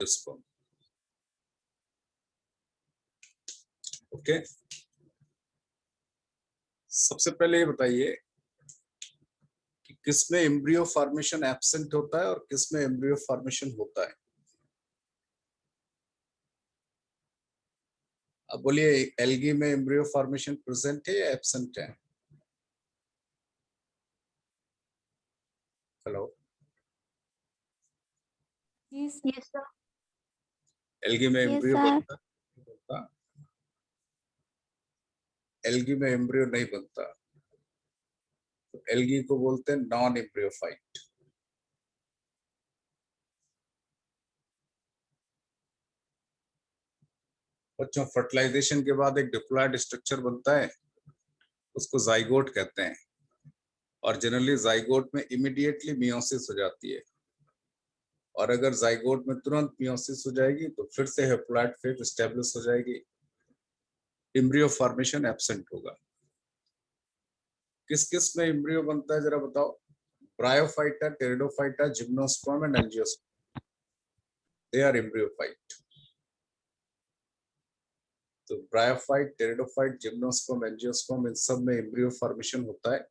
sperm. Okay, सबसे पहले ये बताइए कि किसमें एम्ब्रियो फॉर्मेशन एब्सेंट होता है और किसमें एम्ब्रियो फॉर्मेशन होता है। अब बोलिए, एल्गी में एम्ब्रियो फॉर्मेशन प्रेजेंट है या एब्सेंट है? Hello, Yes, sir. एल्गी में Yes, एम्ब्रियो sir. बनता नहीं बनता? एल्गी में एम्ब्रियो नहीं बनता, तो एल्गी को बोलते हैं नॉन एम्ब्रियोफाइट। बच्चों, फर्टिलाइजेशन के बाद एक डिप्लॉयड स्ट्रक्चर बनता है, उसको जाइगोट कहते हैं, और जनरली जाइगोट में इमीडिएटली मियोसिस हो जाती है, और अगर जाइगोट में तुरंत मियोसिस हो जाएगी तो फिर से हेप्लॉइड फेज एस्टेब्लिश हो जाएगी, एम्ब्रियो फॉर्मेशन एब्सेंट होगा। किस किस में एम्ब्रियो बनता है जरा बताओ? Bryophyta, pteridophyta, gymnosperm and angiosperm, they are embryophyte. तो ब्रायोफाइट, टेरिडोफाइट, जिम्नोस्पर्म, एंजियोस्पर्म, इन सब में एम्ब्रियो फॉर्मेशन होता है।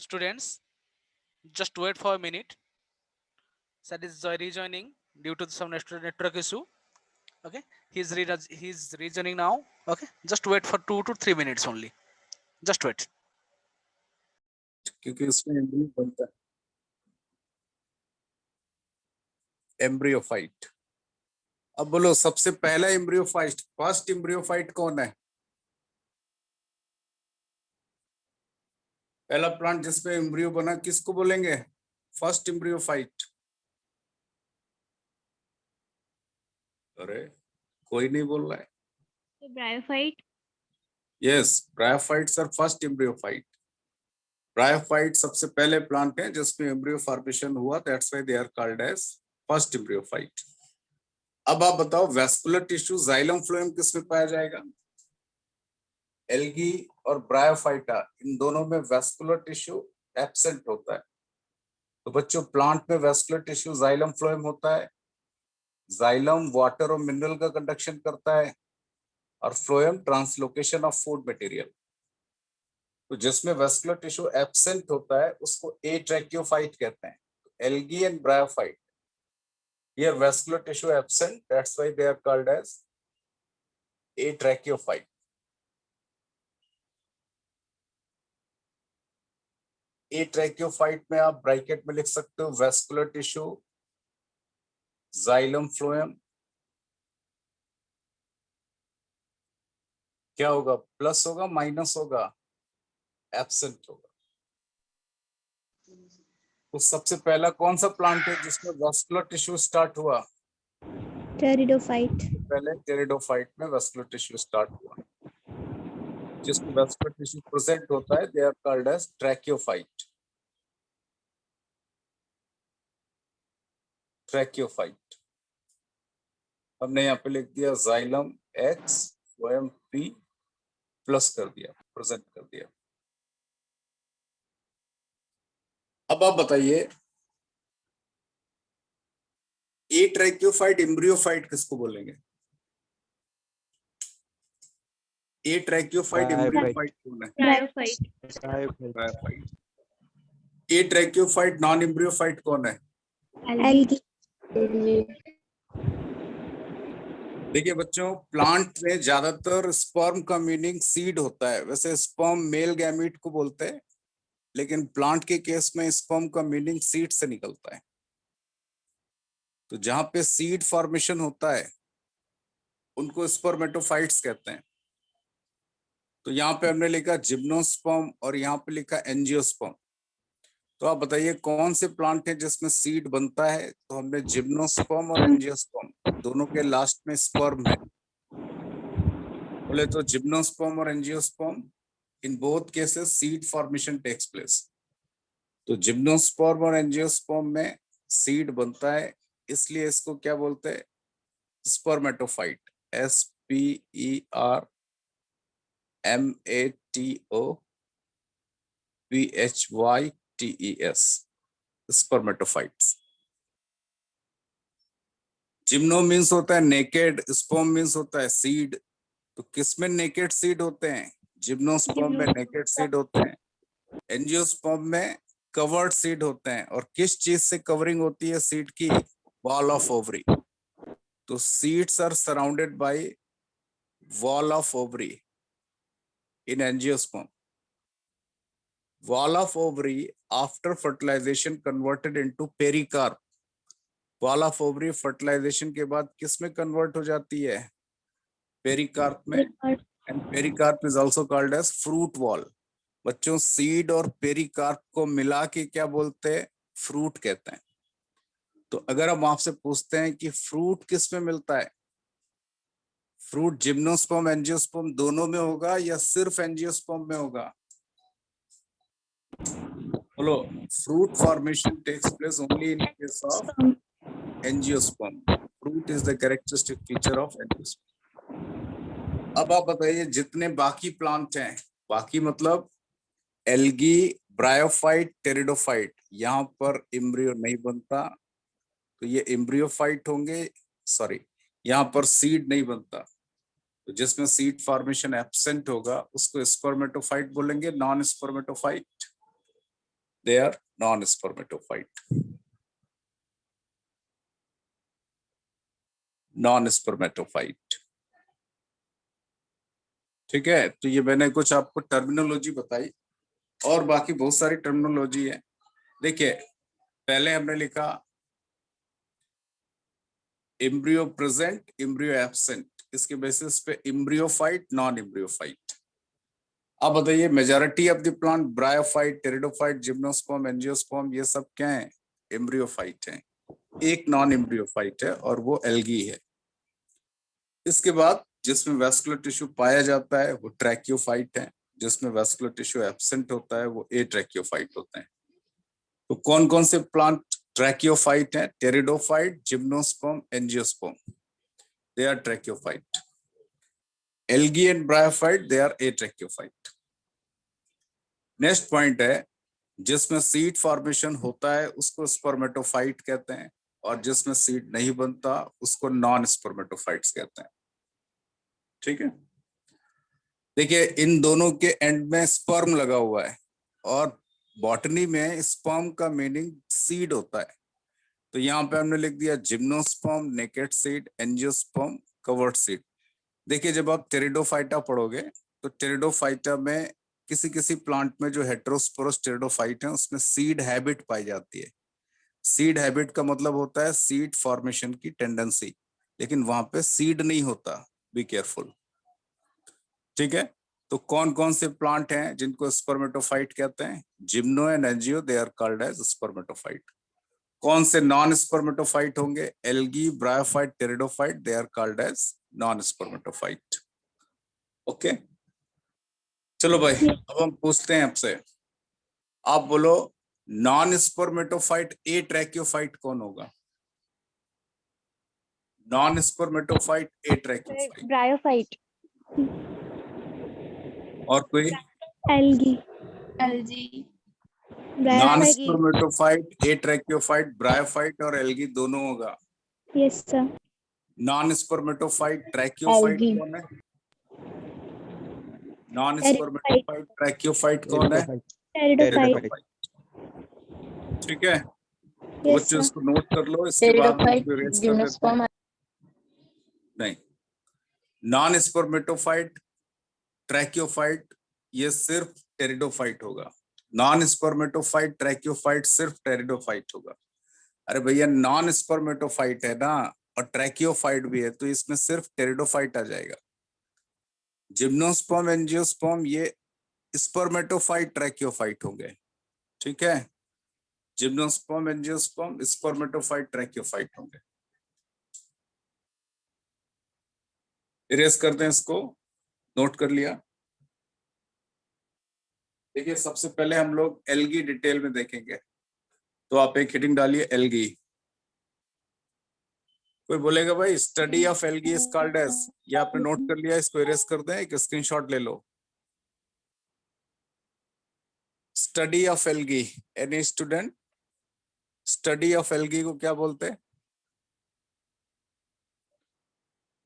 Students, just wait for a minute. That is rejoining due to some network issue. Okay, he's rejoining now. Okay, just wait for 2 to 3 minutes only. Just wait. क्योंकि उसमें embryo बनता है, एम्ब्रियोफाइट। अब बोलो सबसे पहला एम्ब्रियोफाइट, फर्स्ट एम्ब्रियोफाइट कौन है? पहला प्लांट जिसमें एम्ब्रियो बना किसको बोलेंगे? First embryophyte. अरे कोई नहीं बोल रहा है। Bryophyte. Yes, bryophytes are first embryophyte. Bryophyte सबसे पहले प्लांट है जिसमें एम्ब्रियो फॉर्मेशन हुआ, that's why they are called as first embryophyte. अब आप बताओ वैस्कुलर टिश्यू जाइलम फ्लोएम किस में पाया जाएगा? एल्गी और ब्रायोफाइटा, इन दोनों में वैस्कुलर टिश्यू एब्सेंट होता है। तो बच्चों प्लांट में वैस्कुलर टिश्यू जाइलम फ्लोएम होता है। जाइलम वाटर और मिनरल का कंडक्शन करता है और phloem translocation of food material. तो जिसमें वैस्कुलर टिश्यू एब्सेंट होता है उसको एट्रैकियोफाइट कहते हैं। Algae and bryophyte, here vascular tissue absent, that's why they are called as atracheophyte. एट्रैकियोफाइट में आप ब्रैकेट में लिख सकते हो वैस्कुलर टिश्यू जाइलम फ्लोएम। क्या होगा? प्लस होगा माइनस होगा? एब्सेंट होगा। तो सबसे पहला कौन सा प्लांट है जिसमें वैस्कुलर टिश्यू स्टार्ट हुआ? टेरिडोफाइट। पहले टेरिडोफाइट में वैस्कुलर टिश्यू स्टार्ट हुआ। जिसमें वैस्कुलर टिश्यू प्रेजेंट होता है दे आर कॉल्ड एज ट्रैकियोफाइट। ट्रैकियोफाइट हमने यहाँ पे लिख दिया xylem x phloem P plus कर दिया, प्रेजेंट कर दिया। अब आप बताइए एट्रैकियोफाइट एम्ब्रियोफाइट किसको बोलेंगे? एट्रैकियोफाइट एम्ब्रियोफाइट कौन है? ब्रायोफाइट। ब्रायोफाइट। एट्रैकियोफाइट नॉन एम्ब्रियोफाइट कौन है? एल्गी। देखिए बच्चों प्लांट में ज्यादातर स्पर्म का मीनिंग सीड होता है। वैसे स्पर्म मेल गैमीट को बोलते हैं, लेकिन प्लांट के केस में स्पर्म का मीनिंग सीड से निकलता है। तो जहां पे सीड फॉर्मेशन होता है उनको स्पर्मेटोफाइट्स कहते हैं। तो यहाँ पे हमने लिखा जिम्नोस्पर्म और यहाँ पे लिखा एंजियोस्पर्म। तो आप बताइए कौन से प्लांट है जिसमें सीड बनता है? तो हमने जिम्नोस्पर्म और एंजियोस्पर्म दोनों के लास्ट में स्पर्म है बोले तो जिम्नोस्पर्म और angiosperm in both cases seed formation takes place. तो जिम्नोस्पर्म और एंजियोस्पर्म में सीड बनता है, इसलिए इसको क्या बोलते हैं? Spermatophyte. SPERMATOPHYTES, spermatophytes. Gymno means होता है नेकेड, स्पर्म मीन्स होता है सीड। तो किसमें नेकेड सीड होते हैं? जिम्नोस्पर्म में नेकेड सीड होते हैं, एंजियोस्पर्म में कवर्ड सीड होते हैं। और किस चीज से कवरिंग होती है सीड की? Wall of ovary. तो seeds are surrounded by wall of ovary in angiosperm. Wall of ovary after fertilization converted into pericarp. Wall of ovary fertilization के बाद किस में कन्वर्ट हो जाती है? पेरिकार्प में। And pericarp is also called as fruit wall. बच्चों seed और पेरिकार्प को मिला के क्या बोलते हैं? फ्रूट कहते हैं। तो अगर हम आपसे पूछते हैं कि फ्रूट किस में मिलता है? फ्रूट जिम्नोस्पर्म एंजियोस्पर्म दोनों में होगा या सिर्फ एंजियोस्पर्म में होगा? बोलो। Fruit formation takes place only in case of angiosperm. Fruit is the characteristic feature of angiosperm. अब आप बताइए जितने बाकी प्लांट हैं, बाकी मतलब एल्गी, ब्रायोफाइट, टेरिडोफाइट, यहाँ पर एम्ब्रियो नहीं बनता तो ये एम्ब्रियोफाइट होंगे। सॉरी, यहाँ पर सीड नहीं बनता तो जिसमें सीड फॉर्मेशन एब्सेंट होगा उसको स्पर्मेटोफाइट बोलेंगे, non spermatophyte. they are non-spermatophyte. Non-spermatophyte. ठीक है, तो ये मैंने कुछ आपको टर्मिनोलॉजी बताई और बाकी बहुत सारी टर्मिनोलॉजी है। देखिए, पहले हमने लिखा एम्ब्रियो प्रेजेंट, एम्ब्रियो एब्सेंट, इसके बेसिस पे एम्ब्रियोफाइट, नॉन एम्ब्रियोफाइट। अब बताइए, majority of the plant bryophyte, pteridophyte, gymnosperm, angiosperm, ये सब क्या है? एम्ब्रियोफाइट है। एक नॉन एम्ब्रियोफाइट है और वो एल्गी है। इसके बाद जिसमें वैस्कुलर टिश्यू पाया जाता है वो ट्रैकियोफाइट है, जिसमें वैस्कुलर टिश्यू एब्सेंट होता है वो एट्रैकियोफाइट होते हैं। तो कौन कौन से प्लांट ट्रैकियोफाइट हैं? Pteridophyte, gymnosperm, angiosperm, they are tracheophyte. Algae and bryophyte, they are atracheophyte. Next point है, जिसमें सीड फॉर्मेशन होता है उसको स्पर्मेटोफाइट कहते हैं, और जिसमें सीड नहीं बनता उसको नॉन स्पर्मेटोफाइट्स कहते हैं। ठीक है, देखिए इन दोनों के एंड में स्पर्म लगा हुआ है, और बॉटनी में स्पर्म का मीनिंग सीड होता है। तो यहाँ पे हमने लिख दिया gymnosperm, naked seed, angiosperm, covered seed. देखिए, जब आप टेरिडोफाइटा पढ़ोगे तो टेरिडोफाइटा में किसी किसी प्लांट में जो हेटेरोस्पोरस टेरिडोफाइट है उसमें सीड हैबिट पाई जाती है। सीड हैबिट का मतलब होता है सीड फॉर्मेशन की टेंडेंसी, लेकिन वहां पे सीड नहीं होता। Be careful. ठीक है, तो कौन कौन से प्लांट हैं जिनको स्पर्मेटोफाइट कहते हैं? Gymno and angio, they are called as spermatophyte. कौन से नॉन स्पर्मेटोफाइट होंगे? Algae, bryophyte, pteridophyte, they are called as non spermatophyte. Okay, चलो भाई, अब हम पूछते हैं आपसे, आप बोलो नॉन स्पर्मेटोफाइट ए ट्रैकियोफाइट कौन होगा? Non spermatophyte atracheophyte. Bryophyte. और कोई? Algae. Algae. Non bryophyte. Spermatophyte atracheophyte, bryophyte और एल्गी दोनों होगा। Yes sir. Non spermatophyte tracheophyte algae. कौन है? Non pteridophyte. स्पर्मेटोफाइट ट्रैकियोफाइट कौन है? टेरिडोफाइट। ठीक है, तो यस बच्चों सर। इसको नोट कर लो, इसके बाद हम इसको erase कर देते हैं। नहीं, नॉन स्पर्मेटोफाइट ट्रैकियोफाइट ये सिर्फ टेरिडोफाइट होगा। नॉन स्पर्मेटोफाइट ट्रैकियोफाइट सिर्फ टेरिडोफाइट होगा। अरे भैया, नॉन स्पर्मेटोफाइट है ना और ट्रैकियोफाइट भी है, तो इसमें सिर्फ टेरिडोफाइट आ जाएगा। जिम्नोस्पर्म, एंजियोस्पर्म ये स्पर्मेटोफाइट ट्रैकियोफाइट होंगे। ठीक है, जिम्नोस्पर्म, एंजियोस्पर्म स्पर्मेटोफाइट ट्रैकियोफाइट होंगे। इरेज कर दें इसको, नोट कर लिया। देखिए, सबसे पहले हम लोग एल्गी डिटेल में देखेंगे, तो आप एक हेडिंग डालिए एल्गी। कोई बोलेगा भाई study of algae is called as, ये आपने नोट कर लिया, इसको इरेज कर दें, एक स्क्रीनशॉट ले लो। Study of algae, any student? Study of algae को क्या बोलते हैं?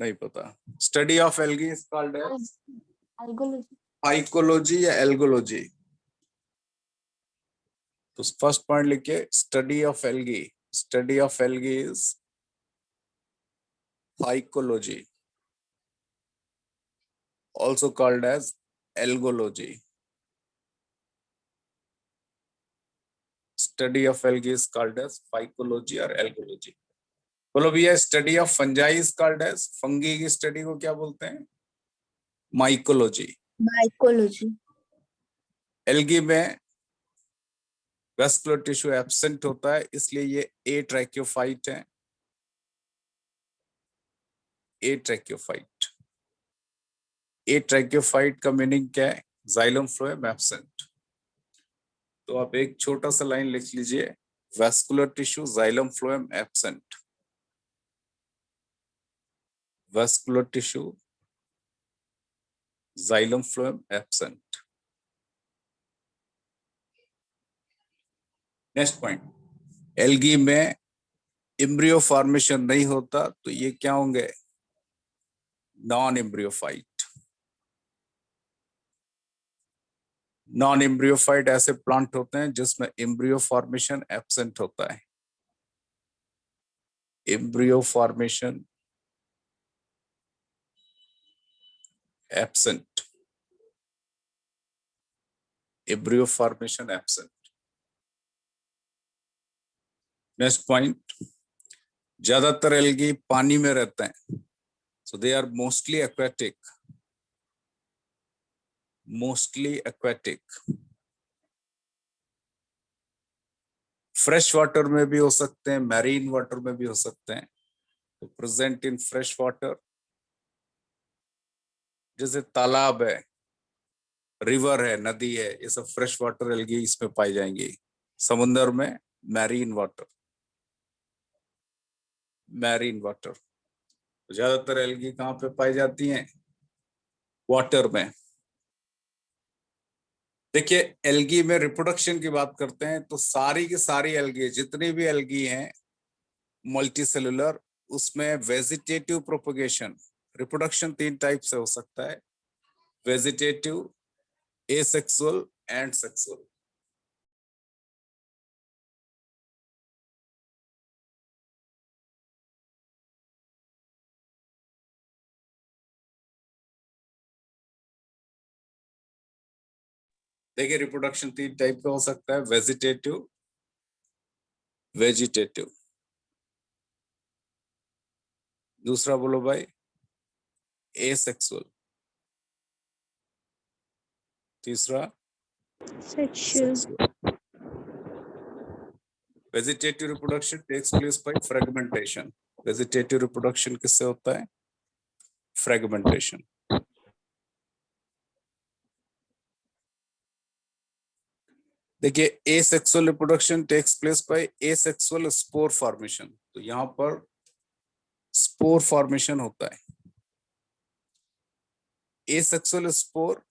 नहीं पता। Study of algae is called as phycology या एल्गोलॉजी। तो फर्स्ट पॉइंट लिखिए, study of algae. Study of algae is phycology, also called as algology. Study of algae is called as phycology or algology. बोलो भैया, study of fungi is called as, fungi की study को क्या बोलते हैं? Mycology. Mycology. Algae में vascular tissue absent होता है, इसलिए ये ए ट्रैकियोफाइट है। ए ट्रैकियोफाइट। ए ट्रैकियोफाइट का मीनिंग क्या है? Xylem phloem absent. तो आप एक छोटा सा लाइन लिख लीजिए, vascular tissue xylem phloem absent. Vascular tissue xylem phloem absent. Next point, algae में एम्ब्रियो फॉर्मेशन नहीं होता, तो ये क्या होंगे? नॉन एम्ब्रियोफाइट। नॉन एम्ब्रियोफाइट ऐसे प्लांट होते हैं जिसमें एम्ब्रियो फॉर्मेशन एब्सेंट होता है। Embryo formation absent, embryo formation absent. Next point, ज्यादातर एल्गी पानी में रहते हैं, so they are mostly aquatic, mostly aquatic. Fresh water में भी हो सकते हैं, मैरीन वाटर में भी हो सकते हैं। तो प्रेजेंट इन फ्रेश वाटर, जैसे तालाब है, रिवर है, नदी है, ये सब फ्रेश वाटर एल्गी इसमें पाई जाएंगी। समुद्र में मैरीन वाटर, मैरीन वाटर। तो ज्यादातर एल्गी कहाँ पे पाई जाती हैं? वाटर में। देखिए, एल्गी में रिप्रोडक्शन की बात करते हैं तो सारी की सारी एल्गी, जितनी भी एल्गी हैं मल्टीसेलुलर, उसमें वेजिटेटिव प्रोपगेशन, रिप्रोडक्शन 3 टाइप से हो सकता है, वेजिटेटिव, एसेक्सुअल एंड सेक्सुअल। देखिए, रिप्रोडक्शन 3 टाइप का हो सकता है, वेजिटेटिव, वेजिटेटिव, दूसरा बोलो भाई एसेक्सुअल, तीसरा Sexual. Sexual. Vegetative reproduction takes place by fragmentation. Vegetative reproduction किससे होता है? फ्रेगमेंटेशन। देखिए, asexual reproduction takes place by asexual spore formation. तो यहां पर स्पोर फॉर्मेशन होता है। एसेक्सुअल स्पोर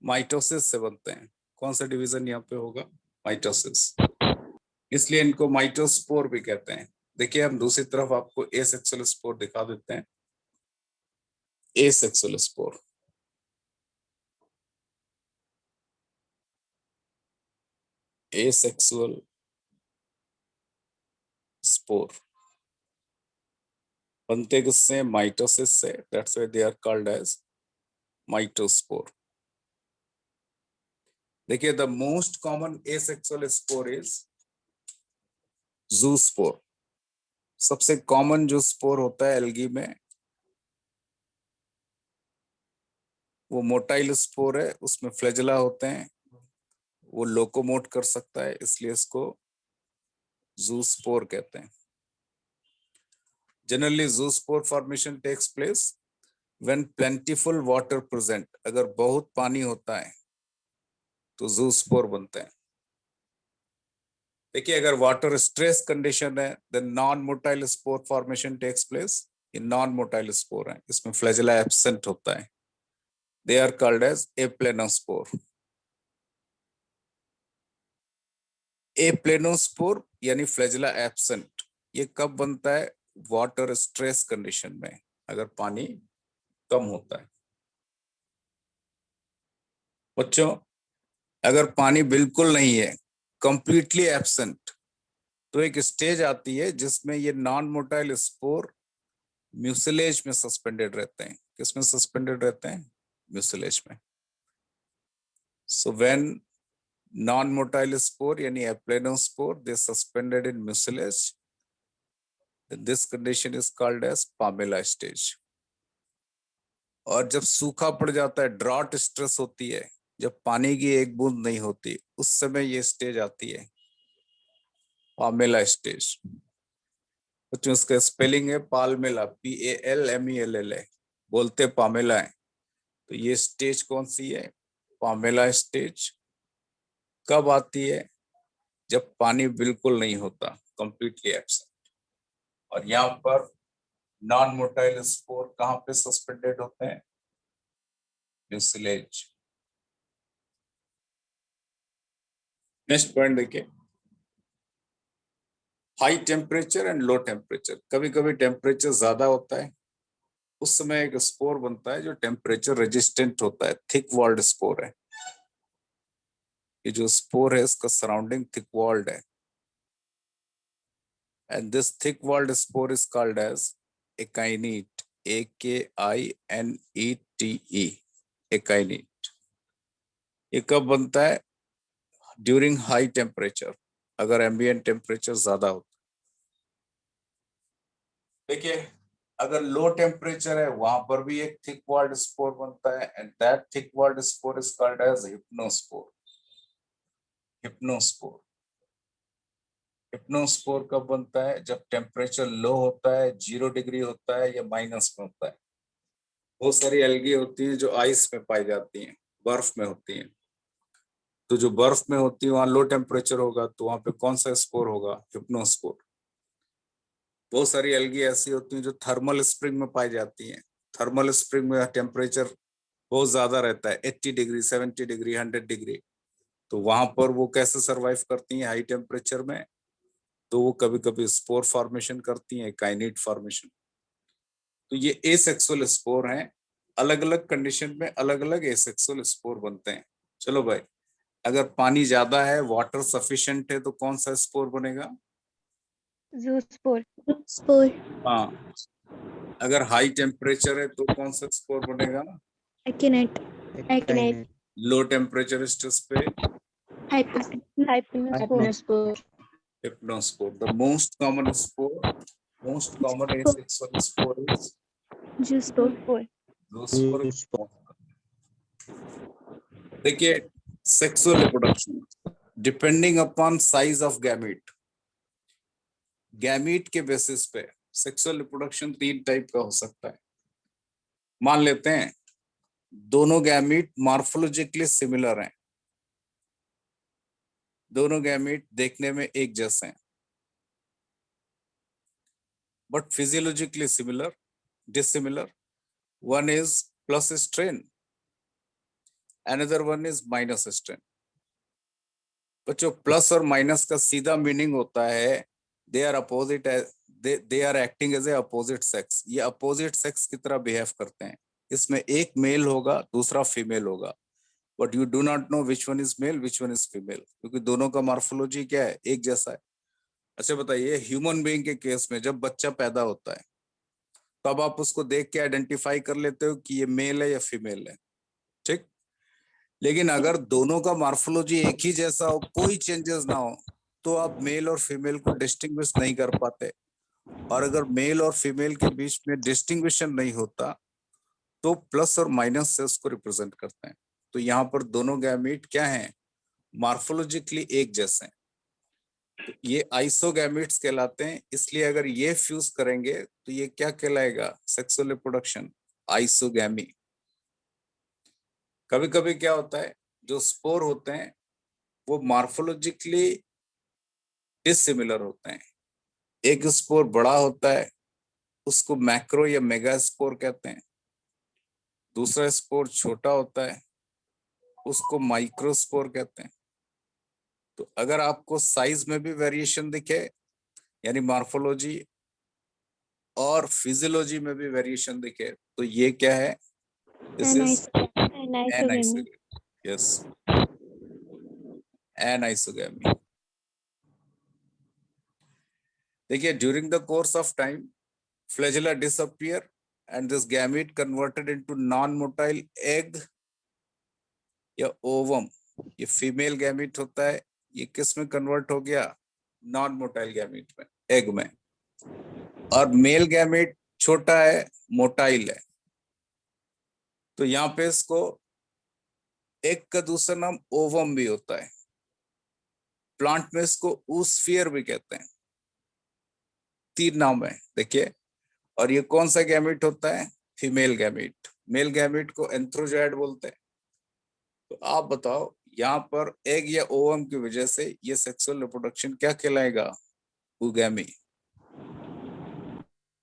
माइटोसिस से बनते हैं। कौन सा डिवीजन यहाँ पे होगा? माइटोसिस, इसलिए इनको माइटोस्पोर भी कहते हैं। देखिए, हम दूसरी तरफ आपको एसेक्सुअल स्पोर दिखा देते हैं। एसेक्सुअल स्पोर, एसेक्सुअल स्पोर बनते किससे? माइटोसिस से। That's why they are called as mitospore. देखिए, the most common asexual spore is zoospore. सबसे कॉमन जो स्पोर होता है एल्गी में वो मोटाइल स्पोर है, उसमें फ्लैजेला होते हैं, वो लोकोमोट कर सकता है, इसलिए इसको जूस्पोर कहते हैं। Generally zoospore formation takes place when plentiful water present. अगर बहुत पानी होता है तो जूस्पोर बनते हैं। देखिए, अगर वाटर स्ट्रेस कंडीशन है then non motile spore formation takes place. ये नॉन मोटाइल स्पोर है, इसमें फ्लैजेला एब्सेंट होता है। They are called as aplanospore. Aplanospore यानी फ्लैजेला एब्सेंट, ये कब बनता है? वाटर स्ट्रेस कंडीशन में, अगर पानी कम होता है। बच्चों, अगर पानी बिल्कुल नहीं है, कंप्लीटली एब्सेंट, तो एक स्टेज आती है जिसमें ये नॉन मोटाइल स्पोर म्यूसिलेज में सस्पेंडेड रहते हैं। किसमें सस्पेंडेड रहते हैं? म्यूसिलेज में। So when non motile spore यानी aplanospore they suspended in mucilage, this condition is called as palmella stage. और जब सूखा पड़ जाता है, ड्रॉट स्ट्रेस होती है, जब पानी की एक बूंद नहीं होती, उस समय ये स्टेज आती है पामेला स्टेज। तो उसका स्पेलिंग है पाल्मेला, PALMELLA, बोलते पामेला है। तो ये स्टेज कौन सी है? Pamela stage. कब आती है? जब पानी बिल्कुल नहीं होता, कंप्लीटली एब्सेंट। और यहाँ पर नॉन मोटाइल स्पोर कहाँ पे सस्पेंडेड होते हैं? म्यूसिलेज। नेक्स्ट पॉइंट देखिए, high temperature and low temperature. कभी कभी टेम्परेचर ज्यादा होता है, उस समय एक स्पोर बनता है जो टेम्परेचर रेजिस्टेंट होता है, थिक वॉल्ड स्पोर है। ये जो स्पोर है इसका सराउंडिंग थिक वॉल्ड है, and this thick walled spore is called as akinete, AKINETE, akinete. ये कब बनता है? ड्यूरिंग हाई टेम्परेचर, अगर एम्बिएंट टेम्परेचर ज्यादा हो। देखिए अगर लो टेम्परेचर है वहां पर भी एक थिक वॉल्ड स्पोर बनता है, and that thick walled spore is called as hypnospore. Hypnospore, hypnospore कब बनता है? जब टेम्परेचर लो होता है, 0 डिग्री होता है या माइनस में होता है। बहुत सारी एल्गी होती है जो आइस में पाई जाती हैं, बर्फ में होती हैं। तो जो बर्फ में होती है वहां लो टेम्परेचर होगा, तो वहां पे कौन सा स्पोर होगा? हिप्नोस्पोर। बहुत सारी एल्गी ऐसी होती हैं जो थर्मल स्प्रिंग में पाई जाती हैं। थर्मल स्प्रिंग में टेम्परेचर बहुत ज्यादा रहता है, 80 डिग्री, 70 डिग्री, 100 डिग्री। तो वहां पर वो कैसे सरवाइव करती हैं हाई टेम्परेचर में? तो वो कभी कभी स्पोर फॉर्मेशन करती हैं, काइनेट फॉर्मेशन। तो ये एसेक्सुअल स्पोर हैं, अलग अलग कंडीशन में अलग अलग एसेक्सुअल स्पोर बनते हैं। चलो भाई, अगर पानी ज्यादा है, वाटर सफिशिएंट है, तो कौन सा स्पोर बनेगा? Zoospore. Spore. हाँ, अगर हाई टेम्परेचर है तो कौन सा स्पोर बनेगा? Akinete. Akinete. Low temperature stage पे Hypnospore. hypnospore. The most common spore, most common asexual spore is Zoospore. zoospore. देखिए sexual reproduction depending upon size of gamete, gamete के बेसिस पे सेक्सुअल रिप्रोडक्शन 3 टाइप का हो सकता है। मान लेते हैं दोनों गैमीट मॉर्फोलॉजिकली सिमिलर हैं, दोनों गैमीट देखने में एक जैसे हैं, but physiologically similar, dissimilar. One is plus strain, another one is minus strain. बच्चों प्लस और माइनस का सीधा मीनिंग होता है they are opposite, they are acting as a opposite sex. ये अपोजिट सेक्स की तरह बिहेव करते हैं। इसमें एक मेल होगा, दूसरा फीमेल होगा, but you do not know which one is male which one is female, क्योंकि दोनों का मॉर्फोलॉजी क्या है? एक जैसा है। अच्छा बताइए, ह्यूमन बीइंग के केस में जब बच्चा पैदा होता है तब आप उसको देख के आइडेंटिफाई कर लेते हो कि ये मेल है या फीमेल है, ठीक? लेकिन अगर दोनों का मॉर्फोलॉजी एक ही जैसा हो, कोई चेंजेस ना हो, तो आप मेल और फीमेल को डिस्टिंग्विश नहीं कर पाते। और अगर मेल और फीमेल के बीच में डिस्टिंग्विशन नहीं होता तो प्लस और माइनस से उसको रिप्रेजेंट करते हैं। तो यहाँ पर दोनों गैमीट क्या हैं? मॉर्फोलॉजिकली एक जैसे हैं। तो ये आइसोगैमीट्स कहलाते हैं। इसलिए अगर ये फ्यूज करेंगे तो ये क्या कहलाएगा? Sexual reproduction, isogamy. कभी कभी क्या होता है, जो स्पोर होते हैं वो मॉर्फोलॉजिकली डिसिमिलर होते हैं। एक स्पोर बड़ा होता है, उसको मैक्रो या मेगा स्पोर कहते हैं। दूसरा स्पोर छोटा होता है, उसको माइक्रो स्पोर कहते हैं। तो अगर आपको साइज में भी वेरिएशन दिखे, यानी मॉर्फोलॉजी और फिजियोलॉजी में भी वेरिएशन दिखे, तो ये क्या है? This is Anisogamy. Yes, anisogamy. देखिए during the course of time flagella disappear and this gamete converted into non-motile egg या ovum। ये फीमेल गैमीट होता है, ये किस में कन्वर्ट हो गया? नॉन मोटाइल गैमीट में, एग में। और मेल गैमीट छोटा है, मोटाइल है। तो यहाँ पे इसको एग का दूसरा नाम ओवम भी होता है। प्लांट में इसको ऊस्फियर भी कहते हैं। 3 नाम है देखिए। और ये कौन सा गैमीट होता है? Female gamete. मेल गैमीट को एंथ्रोजॉइड बोलते हैं। तो आप बताओ यहाँ पर एग या ओवम की वजह से ये सेक्सुअल रिप्रोडक्शन क्या कहलाएगा? ऊगैमी।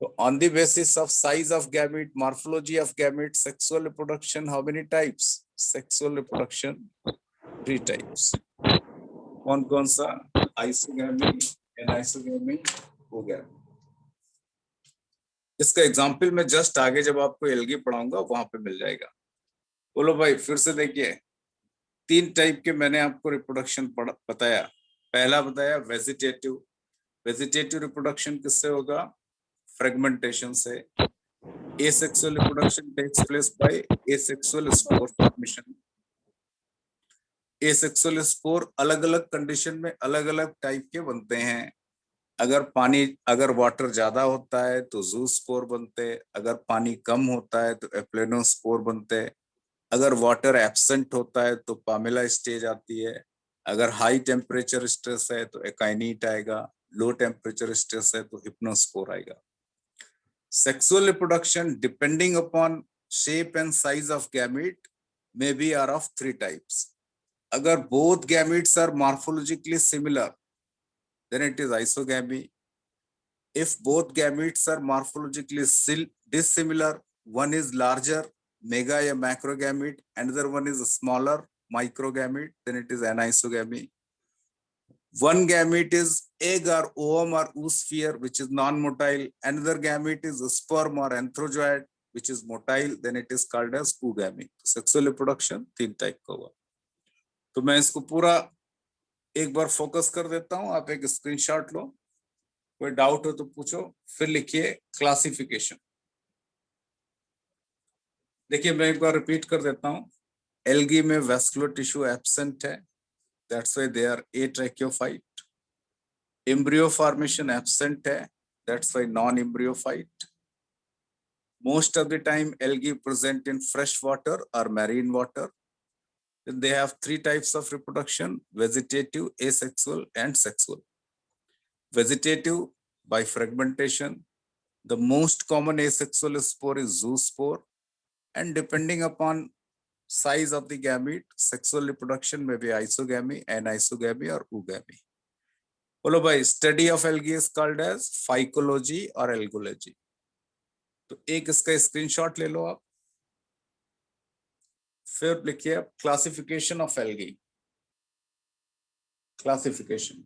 तो on the basis of size of gamete, morphology of gamete, sexual reproduction, how many types? Sexual reproduction 3 types. कौन कौन सा? Isogamy, anisogamy, oogamy. इसका एग्जाम्पल मैं जस्ट आगे जब आपको एल्गी पढ़ाऊंगा वहां पे मिल जाएगा। बोलो भाई फिर से देखिए, तीन टाइप के मैंने आपको रिप्रोडक्शन बताया। पहला बताया वेजिटेटिव। वेजिटेटिव रिप्रोडक्शन किससे होगा? फ्रेगमेंटेशन से। Asexual reproduction takes place by asexual spore formation. Asexual spore अलग अलग कंडीशन में अलग अलग टाइप के बनते हैं। अगर वाटर ज्यादा होता है तो जू स्पोर बनते, अगर पानी कम होता है तो एप्लेनोस्पोर बनते, अगर वाटर एब्सेंट होता है तो पामेला स्टेज आती है, अगर हाई टेम्परेचर स्ट्रेस है तो एकाइनीट आएगा, लो टेम्परेचर स्ट्रेस है तो हिप्नोस्पोर आएगा। Sexual reproduction depending upon shape and size of gamete may be are of three types. अगर both gametes are morphologically similar, then it is isogamy. If both gametes are morphologically dissimilar, one is larger, mega या macrogamete, another one is smaller, microgamete, then it is anisogamy. One gamete is egg or ovum or oosphere, which is non-motile. Another gamete is sperm or anthrozoid, which is motile, then it is called as oogamy. Sexual reproduction तीन type का होगा। तो मैं इसको पूरा एक बार focus कर देता हूं, आप एक स्क्रीनशॉट लो, कोई डाउट हो तो पूछो, फिर लिखिए क्लासिफिकेशन। देखिए मैं एक बार रिपीट कर देता हूं। एल्गी में वेस्कुलर टिश्यू एब्सेंट है, that's why they are atracheophyte. Embryo formation absent है, that's why non embryophyte. Most of the time algae present in fresh water और marine water. They have three types of reproduction: vegetative, asexual, and sexual. Vegetative by fragmentation. The most common asexual spore is zoospore, and depending upon size of the gamete, sexual reproduction may be isogamy, anisogamy, or oogamy. बोलो भाई, study of algae is called as phycology or algology. तो एक इसका screenshot ले लो आप, फिर लिखिए classification of algae. Classification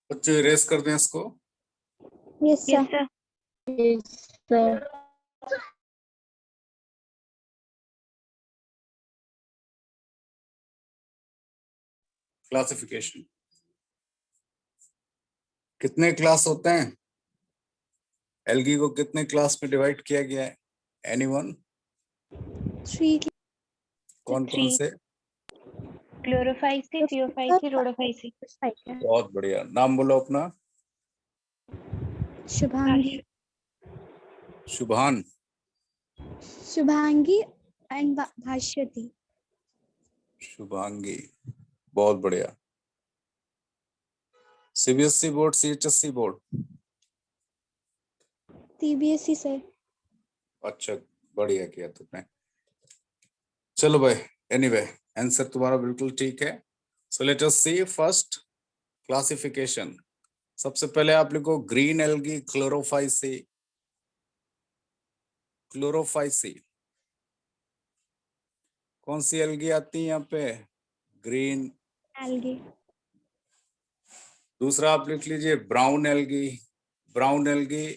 बच्चों इरेज कर दें इसको। Yes, sir. Yes, sir. Classification कितने क्लास होते हैं? एल्गी को कितने क्लास में डिवाइड किया गया है? एनीवन? 3. कौन कौन से? Chlorophyce, pheophyce, rhodophyce. बहुत बढ़िया, नाम बोलो अपना। Shubhangi. शुभान। Shubhangi and Bhashyati. Shubhangi, बहुत बढ़िया। CBSE board, CHSC board? CBSE, sir. अच्छा, बढ़िया किया तुमने। चलो भाई, एनीवे आंसर तुम्हारा बिल्कुल ठीक है। सो let us see first classification. सबसे पहले आप लिखो ग्रीन एल्गी क्लोरोफाइसी। क्लोरोफाइसी कौन सी एल्गी आती है यहाँ पे? ग्रीन। Algae. दूसरा आप लिख लीजिए brown algae. Brown algae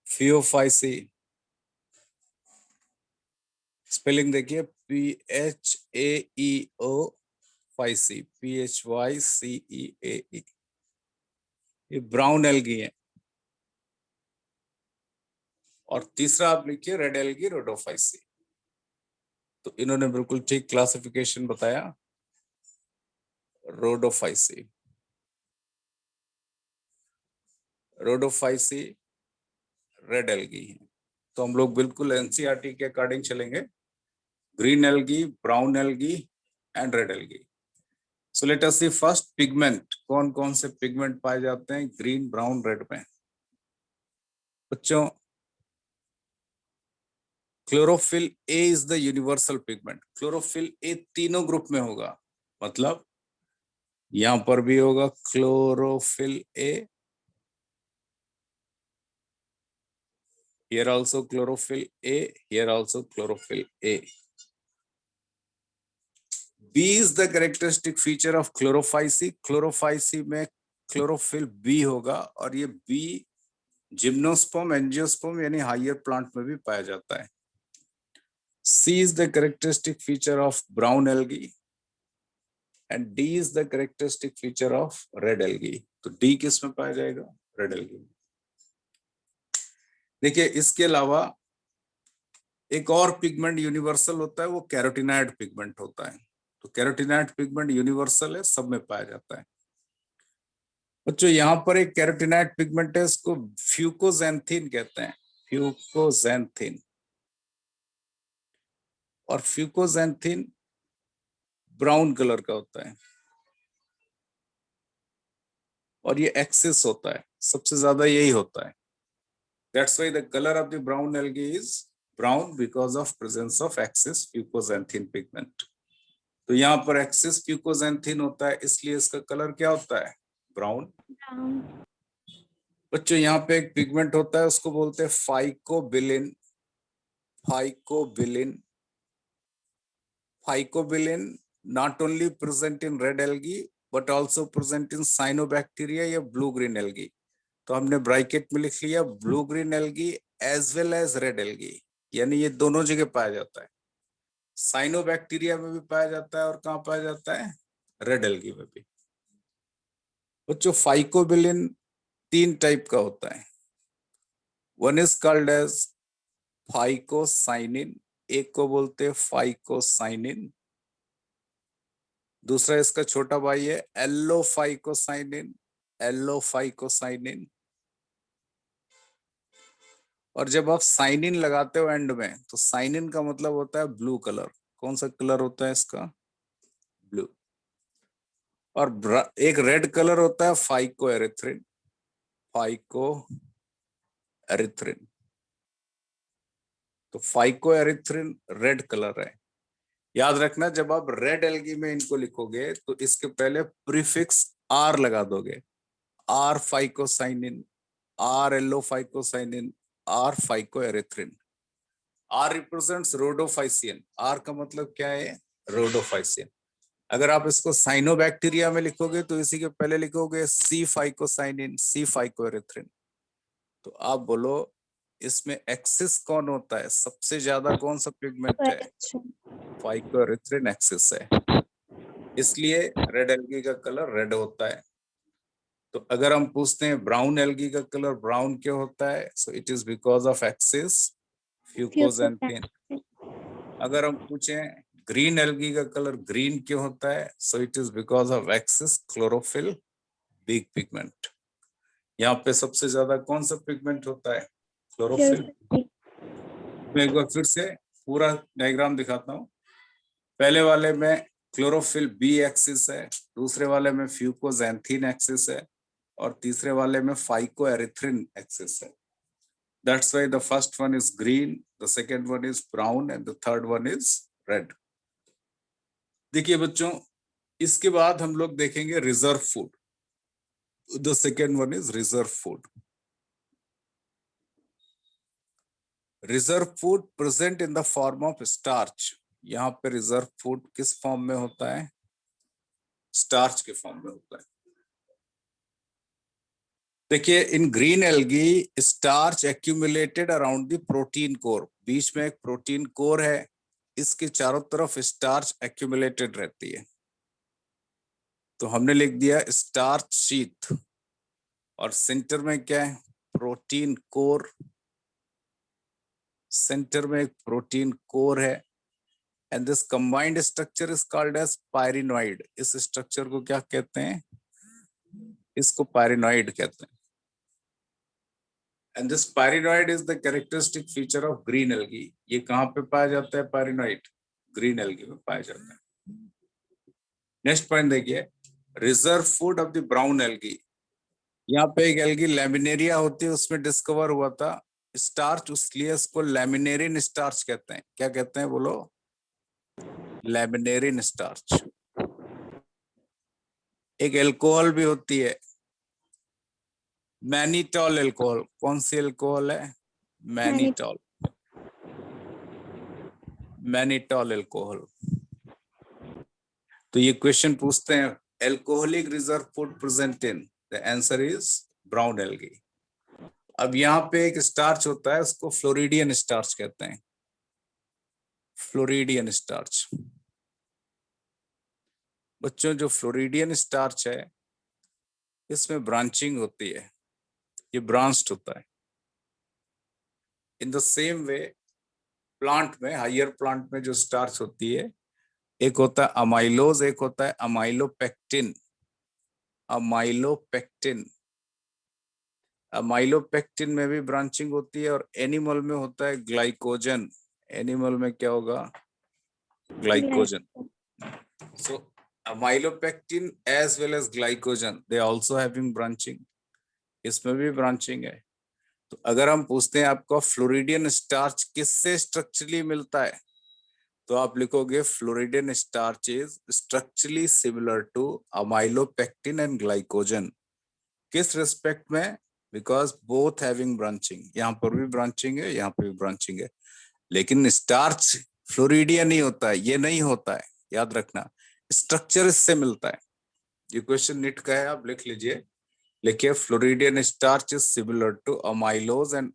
Phaeophyceae. Spelling देखिए, PHAEO फाइसी, PHYCEAE। ये ब्राउन एल्गी है। और तीसरा आप लिखिए रेड एल्गी रोडोफाइसी। तो इन्होंने बिल्कुल ठीक क्लासिफिकेशन बताया, रोडोफाइसी। रोडोफाइसी रेड एल्गी है। तो हम लोग बिल्कुल एनसीईआरटी के अकॉर्डिंग चलेंगे, green algae, brown algae and red algae. So let us see first pigment, कौन कौन से पिगमेंट पाए जाते हैं ग्रीन, ब्राउन, रेड में। बच्चों chlorophyll a is the universal pigment. Chlorophyll a तीनों ग्रुप में होगा, मतलब यहां पर भी होगा chlorophyll a, here also chlorophyll A, here also chlorophyll A. B is the characteristic feature of chlorophyce. Chlorophyce में chlorophyll B होगा और ये B जिम्नोस्पर्म, एंजियोस्पर्म यानी हायर प्लांट में भी पाया जाता है। C is the characteristic feature of brown algae and D is the characteristic feature of red algae. तो D किस में पाया जाएगा? Red algae। देखिए इसके अलावा एक और पिगमेंट यूनिवर्सल होता है, वो कैरोटिनॉइड पिगमेंट होता है। तो कैरोटिनॉइड पिगमेंट यूनिवर्सल है, सब में पाया जाता है। बच्चों यहाँ पर एक कैरोटिनॉइड पिगमेंट है, इसको फ्यूकोजैंथीन कहते हैं, फ्यूकोजैंथीन। और फ्यूकोजैंथीन ब्राउन कलर का होता है और ये एक्सेस होता है, सबसे ज्यादा यही होता है। That's why the color of the brown algae is brown because of presence of excess fucoxanthin pigment. तो यहाँ पर excess fucoxanthin होता है, इसलिए इसका कलर क्या होता है? ब्राउन। बच्चों यहाँ पे एक पिगमेंट होता है, उसको बोलते हैं phycobilin. Phycobilin, phycobilin not only present in red algae but also present in cyanobacteria या blue green algae। तो हमने ब्रैकेट में लिख लिया blue green algae as well as red algae, यानी ये दोनों जगह पाया जाता है। साइनोबैक्टीरिया में भी पाया जाता है और कहाँ पाया जाता है? रेड एल्गी में भी। बच्चों फाइकोबिलिन 3 टाइप का होता है। One is called as phycocyanin, एक को बोलते हैं फाइकोसाइनिन। दूसरा इसका छोटा भाई है एल्लोफाइकोसाइनिन, एल्लोफाइकोसाइनिन। और जब आप साइनिन लगाते हो एंड में, तो साइनिन का मतलब होता है ब्लू कलर। कौन सा कलर होता है इसका? ब्लू। और एक रेड कलर होता है फाइको एरिथ्रिन, फाइको एरिथ्रिन। तो फाइको एरिथ्रिन रेड कलर है। याद रखना जब आप रेड एल्गी में इनको लिखोगे तो इसके पहले प्रीफिक्स आर लगा दोगे, R phycocyanin, R allophycocyanin, R phycoerythrin. R represents rhodophycean, R का मतलब क्या है? रोडोफाइसियन। अगर आप इसको साइनोबैक्टीरिया में लिखोगे तो इसी के पहले लिखोगे सी फाइकोसाइनिन, सी फाइकोएरिथ्रिन। तो आप बोलो इसमें एक्सिस कौन होता है? सबसे ज्यादा कौन सा पिगमेंट है? फाइकोएरिथ्रिन एक्सिस है, इसलिए रेड एल्गी का कलर रेड होता है। तो अगर हम पूछते हैं ब्राउन एल्गी का कलर ब्राउन क्यों होता है? So it is because of excess fucoxanthin. अगर हम पूछें ग्रीन एल्गी का कलर ग्रीन क्यों होता है? So it is because of excess chlorophyll big pigment. यहाँ पे सबसे ज्यादा कौन सा पिगमेंट होता है? क्लोरोफिल। मैं एक बार फिर से पूरा डायग्राम दिखाता हूँ। पहले वाले में क्लोरोफिल बी एक्सिस है, दूसरे वाले में फ्यूकोजैंथीन एक्सिस है और तीसरे वाले में फाइकोएरिथ्रिन एक्सिस है। That's why the first one is green, the second one is brown and the third one is red. देखिए बच्चों इसके बाद हम लोग देखेंगे reserve food. The second one is reserve food. Reserve food present in the form of starch. यहाँ पे reserve food किस फॉर्म में होता है? स्टार्च के फॉर्म में होता है। देखिए in green algae starch accumulated around the protein core. बीच में एक प्रोटीन कोर है, इसके चारों तरफ स्टार्च एक्यूमुलेटेड रहती है। तो हमने लिख दिया स्टार्च शीथ और सेंटर में क्या है? Protein core. सेंटर में एक प्रोटीन कोर है and this combined structure is called as pyrenoid. इस स्ट्रक्चर को क्या कहते हैं? इसको पायरिनॉइड कहते हैं। And this pyrenoid is the characteristic feature of green algae. ये कहाँ पे पाया जाता है पायरिनॉइड? ग्रीन एल्गी में पाया जाता है। नेक्स्ट पॉइंट देखिए, reserve food of the brown algae. यहाँ पे एक एल्गी लैमिनेरिया होती है, उसमें डिस्कवर हुआ था स्टार्च, इसलिए इसको लैमिनेरिन स्टार्च कहते हैं। क्या कहते हैं बोलो? लैमिनेरिन स्टार्च। एक एल्कोहल भी होती है, मैनिटॉल एल्कोहल। कौन सी एल्कोहल है? मैनिटॉल। Mannitol alcohol. तो ये क्वेश्चन पूछते हैं, alcoholic reserve food present in, the answer is brown algae. अब यहाँ पे एक स्टार्च होता है, उसको फ्लोरिडियन स्टार्च कहते हैं। Floridean starch. बच्चों, जो फ्लोरिडियन स्टार्च है इसमें ब्रांचिंग होती है, ये ब्रांच्ड होता है। In the same way plant में, हायर प्लांट में जो स्टार्च होती है, एक होता है अमाइलोज, एक होता है अमाइलोपेक्टिन। अमाइलोपेक्टिन, अमाइलोपेक्टिन में भी ब्रांचिंग होती है, और एनिमल में होता है ग्लाइकोजन। एनिमल में क्या होगा? Glycogen. So amylopectin as well as glycogen, they also having branching. इसमें भी ब्रांचिंग है। तो अगर हम पूछते हैं आपको फ्लोरिडियन स्टार्च किससे स्ट्रक्चरली मिलता है, तो आप लिखोगे floridean starch is structurally similar to amylopectin and glycogen. किस रिस्पेक्ट में? Because both having branching. यहाँ पर भी ब्रांचिंग है, यहाँ पर भी ब्रांचिंग है, लेकिन स्टार्च फ्लोरिडियन ही होता है, ये नहीं होता है, याद रखना। स्ट्रक्चर इससे मिलता है। ये क्वेश्चन निट का है, आप लिख लीजिए। लिखिए floridean starch is similar to amylose and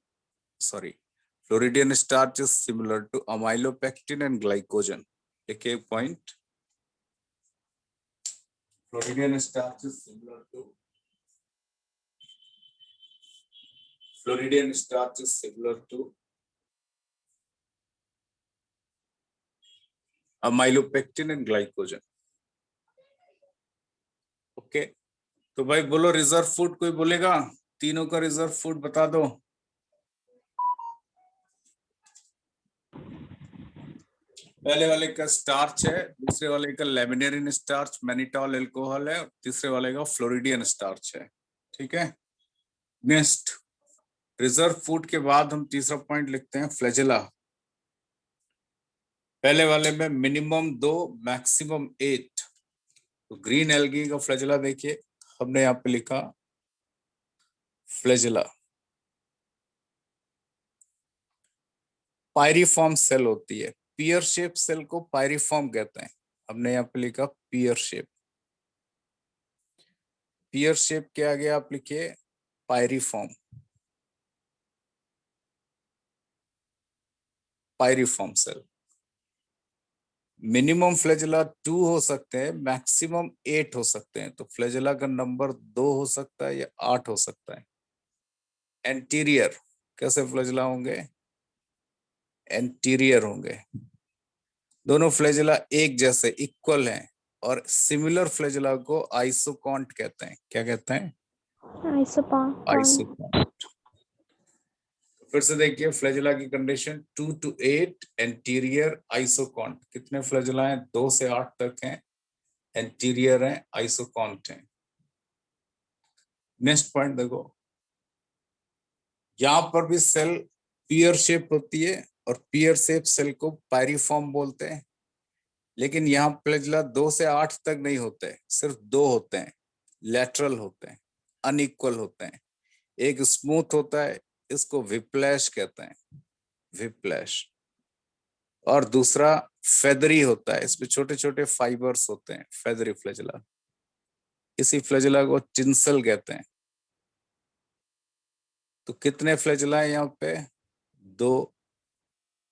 floridean starch is similar to amylopectin and glycogen. लिखिए point, floridean starch is similar to floridean starch is similar to amylopectin and glycogen. Okay, तो भाई बोलो रिजर्व फूड, कोई बोलेगा? तीनों का reserve food बता दो। पहले वाले का स्टार्च है, दूसरे वाले का लेमिनेरिन स्टार्च मैनिटॉल एल्कोहल है, और तीसरे वाले का फ्लोरिडियन स्टार्च है। ठीक है, नेक्स्ट रिजर्व फूड के बाद हम तीसरा पॉइंट लिखते हैं फ्लैजेला। पहले वाले में मिनिमम 2 मैक्सिमम 8। तो ग्रीन एल्गी का फ्लैजेला देखिए, हमने यहाँ पे लिखा फ्लैजेला पायरिफॉर्म सेल होती है। पियर शेप सेल को पायरिफॉर्म कहते हैं। हमने यहाँ पे लिखा पियर शेप। पियर शेप के आगे आप लिखिए पायरिफॉर्म। पायरिफॉर्म सेल। मिनिमम फ्लैजेला 2 हो सकते हैं, मैक्सिमम 8 हो सकते हैं। तो फ्लैजेला का नंबर 2 हो सकता है या 8 हो सकता है। एंटीरियर कैसे फ्लैजेला होंगे? एंटीरियर होंगे। दोनों फ्लैजेला एक जैसे इक्वल हैं, और सिमिलर फ्लैजेला को आइसोकॉन्ट कहते हैं। क्या कहते हैं? आइसोकॉन्ट। फिर से देखिए फ्लैजेला की कंडीशन 2 to 8 एंटीरियर आइसोकॉन्ट। कितने फ्लैजेला हैं? 2 से 8 तक हैं, एंटीरियर हैं, आइसोकॉन्ट हैं। नेक्स्ट पॉइंट देखो, यहां पर भी सेल पियर शेप होती है, और पियर शेप सेल को पायरिफॉर्म बोलते हैं। लेकिन यहाँ फ्लैजेला 2 से 8 तक नहीं होते, सिर्फ 2 होते हैं, लैटरल होते हैं, अनइक्वल होते हैं। एक स्मूथ होता है, इसको विप्लैश कहते हैं, विप्लैश। और दूसरा फेदरी होता है, इसमें छोटे छोटे फाइबर्स होते हैं, फेदरी फ्लैजेला। इसी फ्लैजेला को चिंसल कहते हैं। तो कितने फ्लैजेला है यहाँ पे? 2।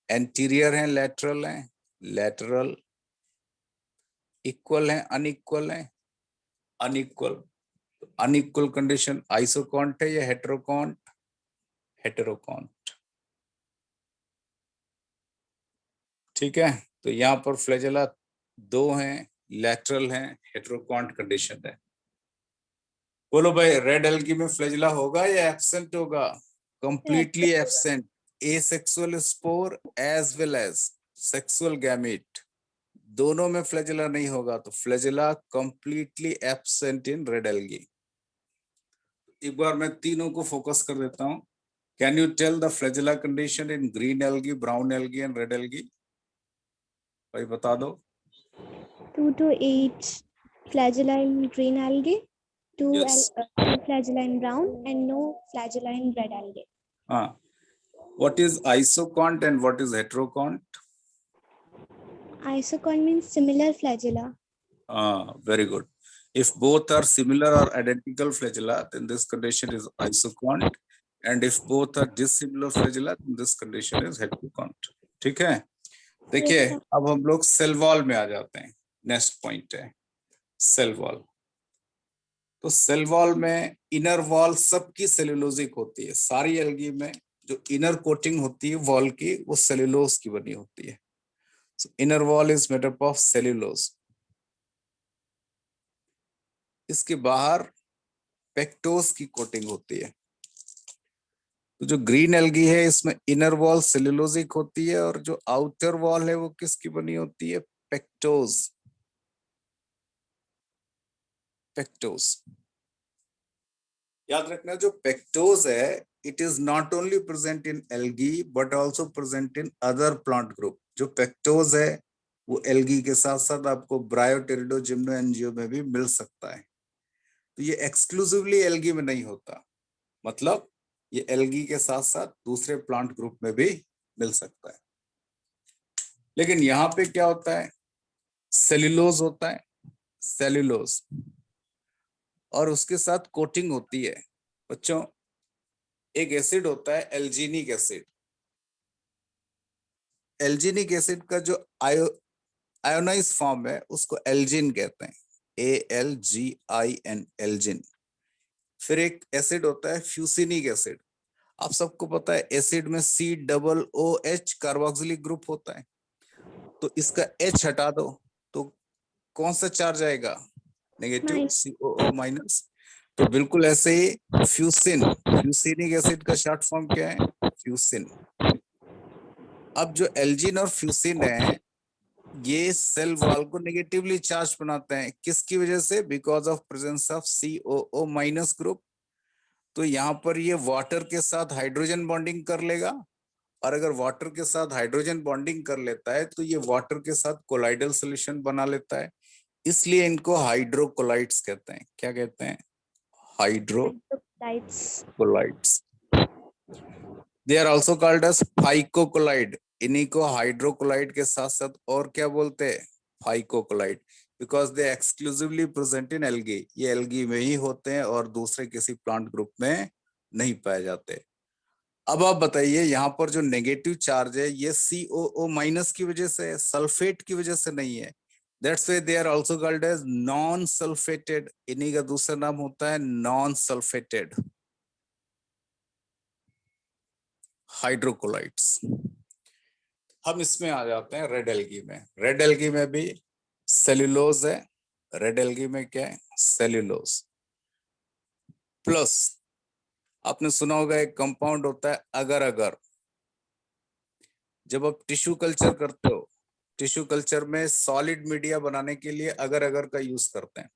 एंटीरियर हैं, लैटरल हैं? लैटरल। इक्वल हैं, अनइक्वल हैं? अनइक्वल। तो अनइक्वल कंडीशन आइसोकॉन्ट है या हेटेरोकॉन्ट? हेटेरोकॉन्ट। ठीक है, तो यहाँ पर फ्लैजेला 2 हैं, लैटरल हैं, हेटेरोकॉन्ट कंडीशन है। बोलो भाई रेड एल्गी में फ्लैजेला होगा या एब्सेंट होगा? completely absent asexual spore as well as sexual gamete, दोनों में फ्लैजेला नहीं होगा, तो flagella completely absent in red algae. एक बार मैं तीनों को फोकस कर देता हूं. Can you tell the flagella condition in green algae, brown algae and red algae? भाई बता दो. 2 to 8 flagella in green algae, 2 Yes. flagella in brown, and no flagella in red algae. What is isocont and what is heterocont? Isocont means similar flagella. Very good. If both are similar or identical flagella, then this condition is isocont, and if both are dissimilar flagella, then this condition is heterocont. ठीक है. देखिए, Yes, sir. अब हम लोग cell wall में आ जाते हैं. Next point है सेल वॉल. तो सेल वॉल में इनर वॉल सबकी सेल्यूलोजिक होती है. सारी एल्गी में जो इनर कोटिंग होती है वॉल की, वो सेल्यूलोज की बनी होती है. So inner wall is made up of cellulose. इसके बाहर पेक्टोस की कोटिंग होती है. तो जो ग्रीन एल्गी है इसमें इनर वॉल सेल्यूलोजिक होती है और जो आउटर वॉल है वो किसकी बनी होती है? पेक्टोस. पेक्टोस. याद रखना, जो पेक्टोस है it is not only present in algae but also present in other plant group. जो पेक्टोस है वो एल्गी के साथ साथ आपको ब्रायोटेरिडो जिम्नोएंजियो में भी मिल सकता है. तो ये एक्सक्लूसिवली एल्गी में नहीं होता, मतलब ये एल्गी के साथ साथ दूसरे प्लांट ग्रुप में भी मिल सकता है. लेकिन यहाँ पे क्या होता है? सेल्यूलोज होता है, सेल्यूलोज, और उसके साथ कोटिंग होती है. बच्चों, एक एसिड होता है एल्जीनिक एसिड. एल्जीनिक एसिड का जो आयोनाइज फॉर्म है उसको एल्जिन कहते हैं. ALGIN, Elgin. फिर एक एसिड होता है फ्यूसिनिक एसिड. आप सबको पता है एसिड में COOH कार्बोक्सिलिक ग्रुप होता है. तो इसका H हटा दो तो कौन सा चार्ज आएगा? Negative, COO minus. तो बिल्कुल ऐसे ही फ्यूसिनिक एसिड का शॉर्ट फॉर्म क्या है? फ्यूसिन. अब जो एल्जिन और फ्यूसिन है ये सेल वॉल को नेगेटिवली चार्ज बनाते हैं. किसकी वजह से? Because of presence of COO minus group. तो यहाँ पर ये वाटर के साथ हाइड्रोजन बॉन्डिंग कर लेगा, और अगर वाटर के साथ हाइड्रोजन बॉन्डिंग कर लेता है तो ये वाटर के साथ कोलाइडल सॉल्यूशन बना लेता है. इसलिए इनको हाइड्रोकोलाइड्स कहते हैं. क्या कहते हैं? Hydrocolloids. They are also called as phycocolloid. इन्हीं को हाइड्रोकोलाइड के साथ साथ और क्या बोलते हैं? Phycocolloid. Because they exclusively present in algae. ये एल्गी में ही होते हैं और दूसरे किसी प्लांट ग्रुप में नहीं पाए जाते. अब आप बताइए, यहाँ पर जो नेगेटिव चार्ज है ये COO माइनस की वजह से, सल्फेट की वजह से नहीं है. That's why they are also called as non sulphated. इन्हीं का दूसरा नाम होता है नॉन सल्फेटेड हाइड्रोकोलाइड्स. हम इसमें आ जाते हैं रेड एल्गी में. रेड एल्गी में भी सेल्यूलोज है. रेड एल्गी में क्या है? सेल्यूलोज प्लस आपने सुना होगा एक कंपाउंड होता है अगर अगर. जब आप टिश्यू कल्चर करते हो, टिश्यू कल्चर में सॉलिड मीडिया बनाने के लिए अगर अगर का यूज करते हैं.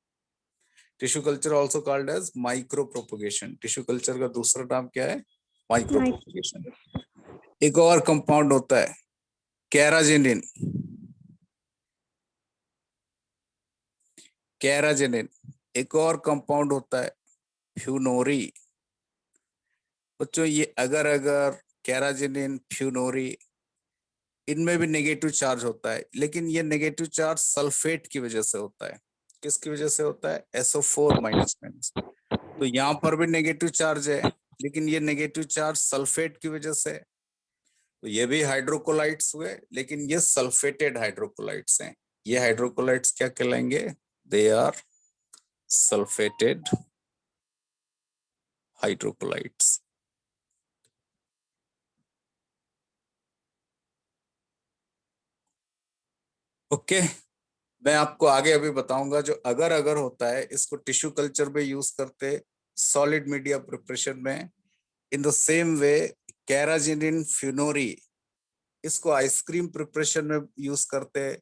Tissue culture also called as micro propagation. Tissue culture का दूसरा नाम क्या है? Micro propagation. एक और कंपाउंड होता है कैराजेनिन. कैराजेनिन. एक और कंपाउंड होता है फ्यूनोरी. बच्चों, ये अगर अगर, कैराजेनिन, फ्यूनोरी, इनमें भी नेगेटिव चार्ज होता है, लेकिन ये नेगेटिव चार्ज सल्फेट की वजह से होता है. किसकी वजह से होता है? SO4 minus minus. तो यहाँ पर भी नेगेटिव चार्ज है, लेकिन ये नेगेटिव चार्ज सल्फेट की वजह से. तो ये भी हाइड्रोकोलाइड्स हुए, लेकिन ये सल्फेटेड हाइड्रोकोलाइड्स हैं. ये हाइड्रोकोलाइड्स क्या कहलाएंगे? They are sulphated hydrocolloids. Okay, मैं आपको आगे अभी बताऊंगा. जो अगर अगर होता है इसको टिश्यू कल्चर में यूज करते, सॉलिड मीडिया प्रिपरेशन में. इन द सेम वे कैराजिनिन फ्यूनोरी, इसको आइसक्रीम प्रिपरेशन में यूज करते हैं,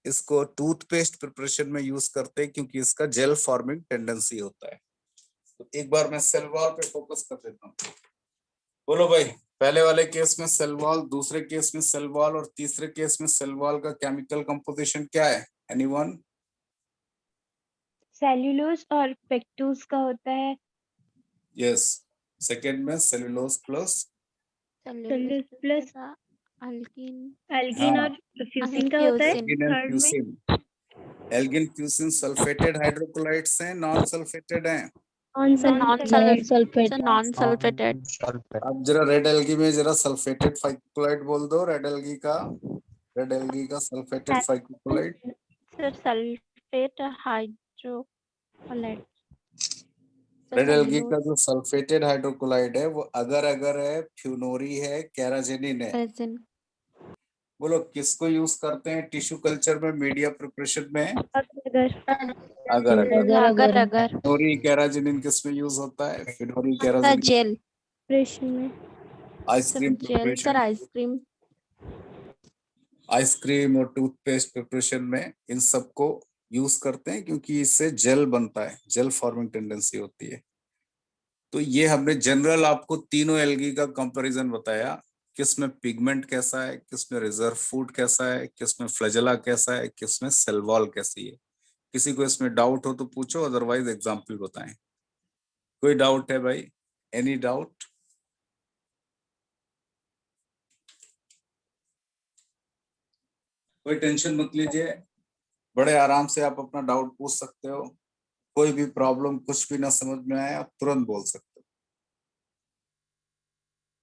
इसको टूथपेस्ट प्रिपरेशन में यूज करते हैं, क्योंकि इसका जेल फॉर्मिंग टेंडेंसी होता है। तो एक बार मैं सेल वॉल पे फोकस कर देता हूँ। बोलो भाई, पहले वाले केस में सेल वॉल, दूसरे केस में सेल वॉल और तीसरे केस में सेल वॉल का केमिकल कंपोजिशन क्या है? एनीवन? सेल्यूलोज और पेक्टूज का होता है। यस, सेकंड में सेलुलोज प्लस सेल्यूलोज प्लस अल्किन एल्गिन हाँ, और फ्यूसिन का होता है। फ्यूसिन। एल्गिन एंड थर्ड में fucin. Algin fucin sulphated hydrochlorides हैं, नॉन सल्फेटेड हैं? Non non sulphated. सल्फेटेड। अब जरा रेड एल्गी में जरा सल्फेटेड फाइकोक्लोराइड बोल दो, रेड एल्गी का, रेड एल्गी का sulphated phycochloride. Sir sulphate hydrochloride. Red algae का जो सल्फेटेड हाइड्रोक्लोराइड है वो अगर अगर है, फ्यूनोरी है, कैराजेनिन है। रेजिन। बोलो किसको यूज करते हैं टिश्यू कल्चर में, मीडिया प्रिपरेशन में? अगर अगर अगर अगर फिनोरी कैराजिनिन किस में यूज होता है? फिनोरी सर कैराजिनिन जेल। प्रेशन में ice cream gel sir preparation, ice cream. Ice cream और टूथपेस्ट प्रिपरेशन में इन सबको यूज करते हैं, क्योंकि इससे जेल बनता है, जेल फॉर्मिंग टेंडेंसी होती है। तो ये हमने जनरल आपको तीनों एल्गी का कंपैरिजन बताया, किसमें पिगमेंट कैसा है, किसमें रिजर्व फूड कैसा है, किसमें फ्लैजेला कैसा है, किसमें सेल वॉल कैसी है। किसी को इसमें डाउट हो तो पूछो, अदरवाइज एग्जाम्पल बताएं। कोई डाउट है भाई? Any doubt? कोई टेंशन मत लीजिए, बड़े आराम से आप अपना डाउट पूछ सकते हो। कोई भी प्रॉब्लम, कुछ भी ना समझ में आए, आप तुरंत बोल सकते हो।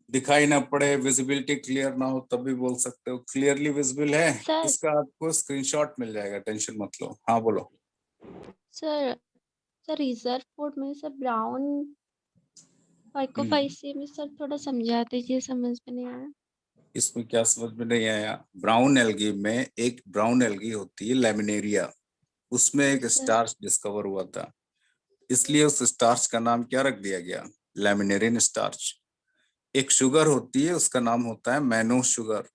दिखाई ना पड़े, विजिबिलिटी क्लियर ना हो तब भी बोल सकते हो। क्लियरली विजिबल है सर इसका आपको स्क्रीनशॉट मिल जाएगा, टेंशन मत लो। हाँ बोलो। सर सर रिजर्व फूड में सर ब्राउन फाइकोफाइसी में सर थोड़ा समझा दीजिए, समझ में नहीं आया। इसमें क्या समझ में नहीं आया? ब्राउन एल्गी में एक ब्राउन एल्गी होती है लैमिनेरिया, उसमें एक सर स्टार्च डिस्कवर हुआ था, इसलिए उस स्टार्च का नाम क्या रख दिया गया? लैमिनेरिन स्टार्च। एक शुगर होती है, उसका नाम होता है मैनो शुगर।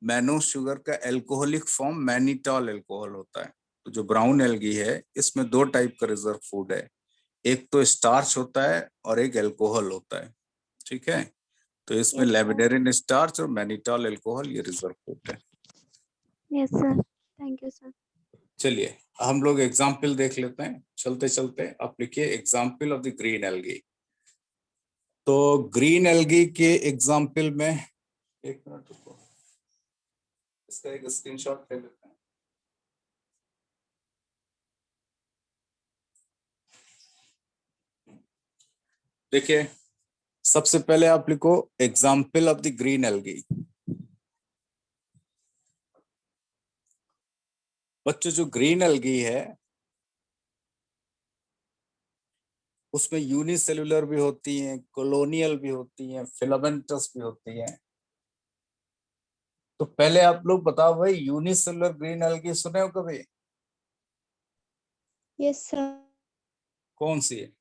मैनो शुगर का एल्कोहलिक फॉर्म मैनिटॉल एल्कोहल होता है। तो जो ब्राउन एल्गी है इसमें दो टाइप का रिजर्व फूड है, एक तो स्टार्च होता है और एक एल्कोहल होता है। ठीक है, तो इसमें यस सर। लैमिनेरिन स्टार्च और मैनिटॉल एल्कोहल ये रिजर्व फूड है। Yes sir, thank you sir. चलिए हम लोग एग्जाम्पल देख लेते हैं चलते चलते। आप लिखिए example of the green algae. तो ग्रीन एल्गी के एग्जाम्पल में, एक मिनट रुको, इसका एक स्क्रीनशॉट ले लेते हैं। देखिए सबसे पहले आप लिखो example of the green algae. बच्चों जो ग्रीन एल्गी है उसमें यूनिसेलुलर भी होती हैं, कॉलोनियल भी होती हैं, फिलामेंटस भी होती हैं। तो पहले आप लोग बताओ भाई, यूनिसेलुलर ग्रीन एल्गी सुने हो कभी? Yes sir. कौन सी है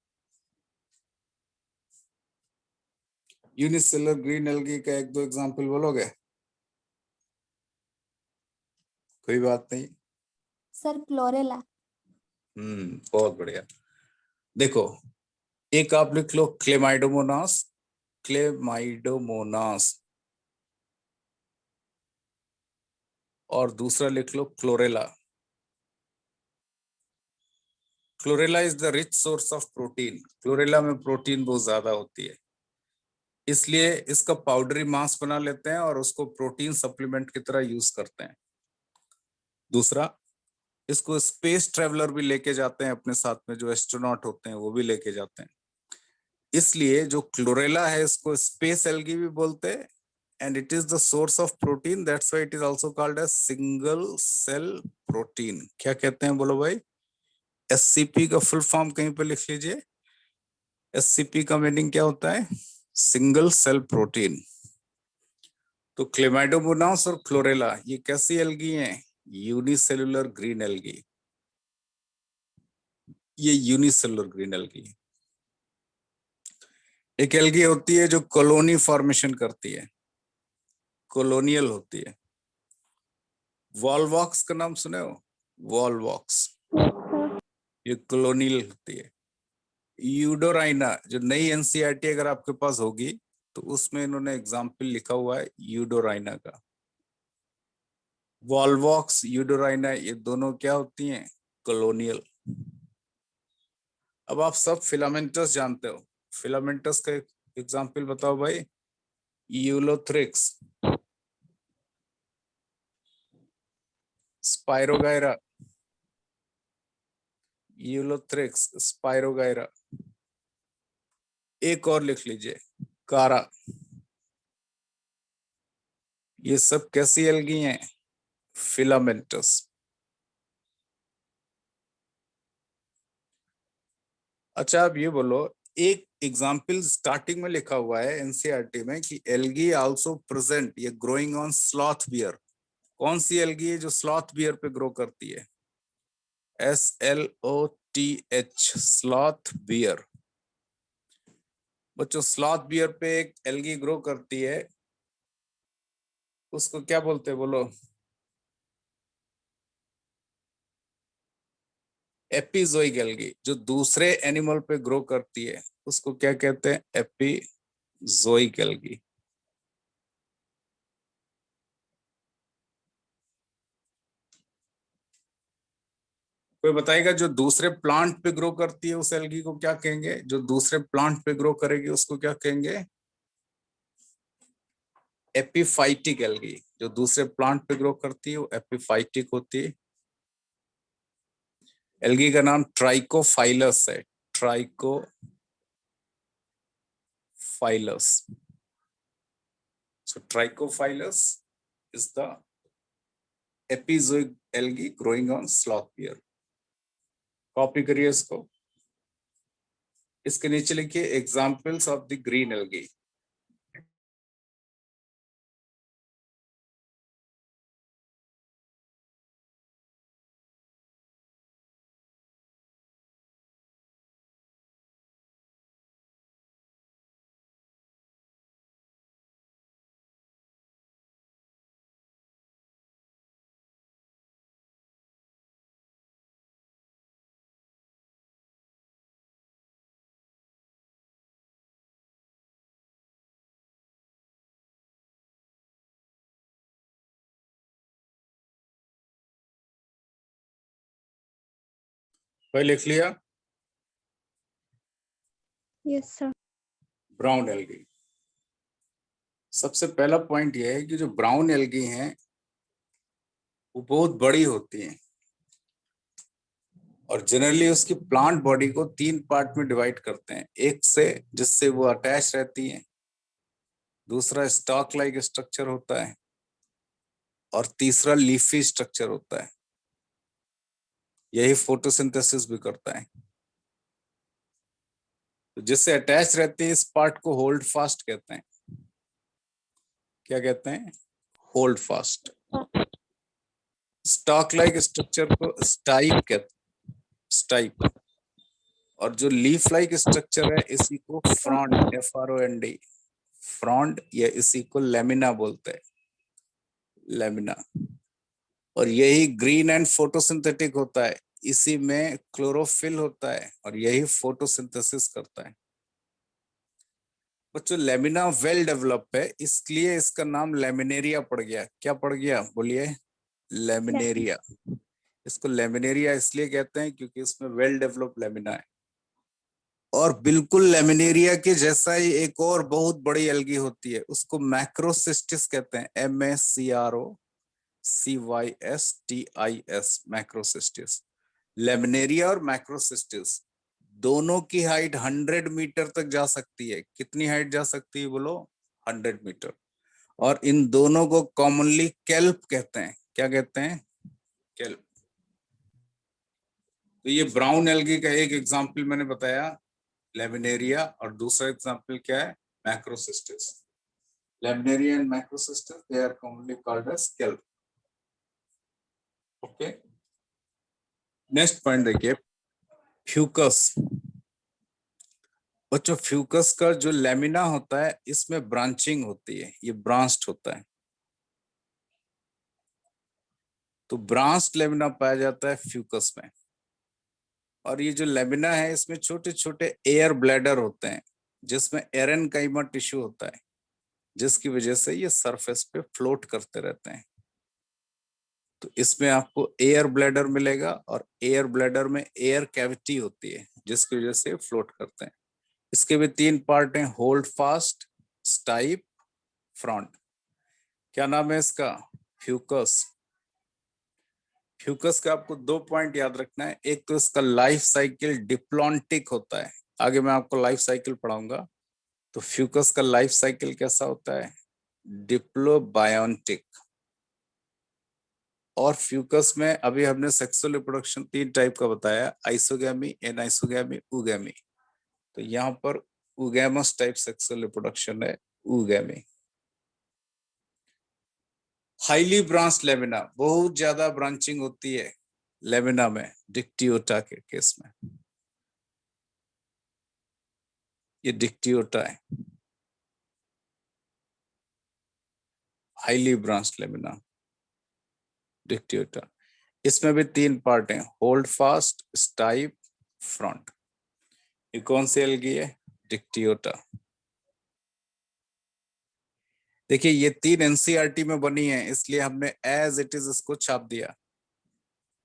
यूनिसेलुलर ग्रीन एल्गी का? एक दो एग्जांपल बोलोगे? कोई बात नहीं। Sir chlorella. बहुत बढ़िया। देखो एक आप लिख लो क्लेमाइडोमोनास, क्लेमाइडोमोनास, और दूसरा लिख लो chlorella. Chlorella is the rich source of protein. Chlorella में प्रोटीन बहुत ज्यादा होती है, इसलिए इसका पाउडरी मास बना लेते हैं और उसको प्रोटीन सप्लीमेंट की तरह यूज करते हैं। दूसरा, इसको स्पेस ट्रेवलर भी लेके जाते हैं अपने साथ में, जो एस्ट्रोनॉट होते हैं वो भी लेके जाते हैं। इसलिए जो क्लोरेला है इसको स्पेस एल्गी भी बोलते हैं, and it is the source of protein, that's why it is also called as single cell protein. क्या कहते हैं बोलो भाई? एससीपी का फुल फॉर्म कहीं पे लिख लीजिए। एससीपी का मीनिंग क्या होता है? Single cell protein. तो क्लेमाइडोमोनास और क्लोरेला ये कैसी एल्गी हैं? Unicellular green algae. ये यूनिसेलुलर ग्रीन एल्गी। एक एल्गी होती है जो कॉलोनी फॉर्मेशन करती है, कॉलोनियल होती है। वॉलवॉक्स का नाम सुने हो? वॉलवॉक्स, ये कॉलोनियल होती है। यूडोराइना, जो नई एनसीईआरटी अगर आपके पास होगी तो उसमें इन्होंने एग्जाम्पल लिखा हुआ है यूडोराइना का। वॉलवॉक्स, यूडोराइना, ये दोनों क्या होती हैं? कॉलोनियल। अब आप सब फिलामेंटस जानते हो, फिलामेंटस का एग्जाम्पल बताओ भाई। Ulothrix, spirogyra, Ulothrix, spirogyra. एक और लिख लीजिए, कारा। ये सब कैसी एल्गी हैं? फिलामेंटस। अच्छा आप ये बोलो, एक एग्जाम्पल स्टार्टिंग में लिखा हुआ है एनसीईआरटी में कि एल्गी आल्सो प्रेजेंट, ये ग्रोइंग ऑन स्लॉथ बियर। कौन सी एल्गी है जो स्लॉथ बियर पे ग्रो करती है? SLOTH, sloth bear. बच्चों स्लॉथ बियर पे एक एल्गी ग्रो करती है, उसको क्या बोलते हैं बोलो? Epizoic algae. जो दूसरे एनिमल पे ग्रो करती है उसको क्या कहते हैं? Epizoic algae. कोई बताएगा जो दूसरे प्लांट पे ग्रो करती है उस एल्गी को क्या कहेंगे? जो दूसरे प्लांट पे ग्रो करेगी उसको क्या कहेंगे? Epiphytic algae. जो दूसरे प्लांट पे ग्रो करती है वो एपिफाइटिक होती है। एल्गी का नाम ट्राइकोफाइलस है, trichophilus. So trichophilus is the epizoic algae growing on sloth bear. Copy करिए इसको। इसके नीचे लिखिए examples of the green algae. भाई लिख लिया? Yes, sir. Brown algae. सबसे पहला पॉइंट यह है कि जो ब्राउन एल्गी हैं वो बहुत बड़ी होती हैं और जनरली उसकी प्लांट बॉडी को 3 पार्ट में डिवाइड करते हैं। एक से जिससे वो अटैच रहती हैं, दूसरा स्टॉक लाइक स्ट्रक्चर होता है और तीसरा लीफी स्ट्रक्चर होता है। यही फोटोसिंथेसिस भी करता है। तो जिससे अटैच रहते हैं इस पार्ट को होल्ड फास्ट कहते हैं। क्या कहते हैं? Hold fast. Stock like structure को स्टाइप कहते हैं, स्टाइप। और जो लीफ लाइक स्ट्रक्चर है इसी को फ्रॉन्ड, FROND, फ्रॉन्ड, या इसी को लेमिना बोलते हैं, लेमिना। और यही ग्रीन एंड फोटोसिंथेटिक होता है, इसी में क्लोरोफिल होता है और यही फोटोसिंथेसिस करता है। बच्चों लेमिना वेल डेवलप है इसलिए इसका नाम लेमिनेरिया पड़ गया। क्या पड़ गया बोलिए? लेमिनेरिया। इसको लेमिनेरिया इसलिए कहते हैं क्योंकि इसमें वेल डेवलप लेमिना है। और बिल्कुल लेमिनेरिया के जैसा ही एक और बहुत बड़ी एल्गी होती है, उसको मैक्रोसिस्टिस कहते हैं, MACROCYSTIS, मैक्रोसिस्टिस। लेमिनेरिया और मैक्रोसिस्टिस दोनों की हाइट 100 मीटर तक जा सकती है। कितनी हाइट जा सकती है बोलो? 100 मीटर। और इन दोनों को कॉमनली केल्प कहते हैं। क्या कहते हैं? केल्प। तो ये ब्राउन एल्गी का एक एग्जांपल मैंने बताया, लेमिनेरिया, और दूसरा एग्जांपल क्या है? Macrocystis. Laminaria and macrocystis, they are commonly called as kelp. Okay, next point देखिए, फ्यूकस। बच्चों फ्यूकस का जो लेमिना होता है इसमें ब्रांचिंग होती है, ये ब्रांच्ड होता है, तो ब्रांच्ड लेमिना पाया जाता है फ्यूकस में। और ये जो लेमिना है इसमें छोटे छोटे एयर ब्लैडर होते हैं जिसमें एरेनकाइमा टिश्यू होता है, जिसकी वजह से ये सरफेस पे फ्लोट करते रहते हैं। तो इसमें आपको एयर ब्लैडर मिलेगा और एयर ब्लैडर में एयर कैविटी होती है जिसकी वजह से फ्लोट करते हैं। इसके भी 3 पार्ट हैं, होल्ड फास्ट, स्टाइप, फ्रंट। क्या नाम है इसका? फ्यूकस। फ्यूकस का आपको 2 पॉइंट याद रखना है। एक तो इसका लाइफ साइकिल डिप्लॉन्टिक होता है, आगे मैं आपको लाइफ साइकिल पढ़ाऊंगा। तो फ्यूकस का लाइफ साइकिल कैसा होता है? डिप्लोबायोन्टिक। और फ्यूकस में अभी हमने सेक्सुअल रिप्रोडक्शन 3 टाइप का बताया, आइसोगैमी, एनाइसोगैमी, ऊगैमी। तो यहाँ पर ऊगैमस टाइप सेक्सुअल रिप्रोडक्शन है, ऊगैमी। हाईली ब्रांच लेमिना, बहुत ज्यादा ब्रांचिंग होती है लेमिना में, डिक्टियोटा के केस में। ये डिक्टियोटा है, हाईली ब्रांच लेमिना, डिक्टियोटा। इसमें भी 3 पार्ट हैं, होल्ड फास्ट, स्टाइप, फ्रंट। ये कौन सी एल्गी है? डिक्टियोटा। देखिए ये 3 एनसीईआरटी में बनी है, इसलिए हमने एज इट इज इसको छाप दिया।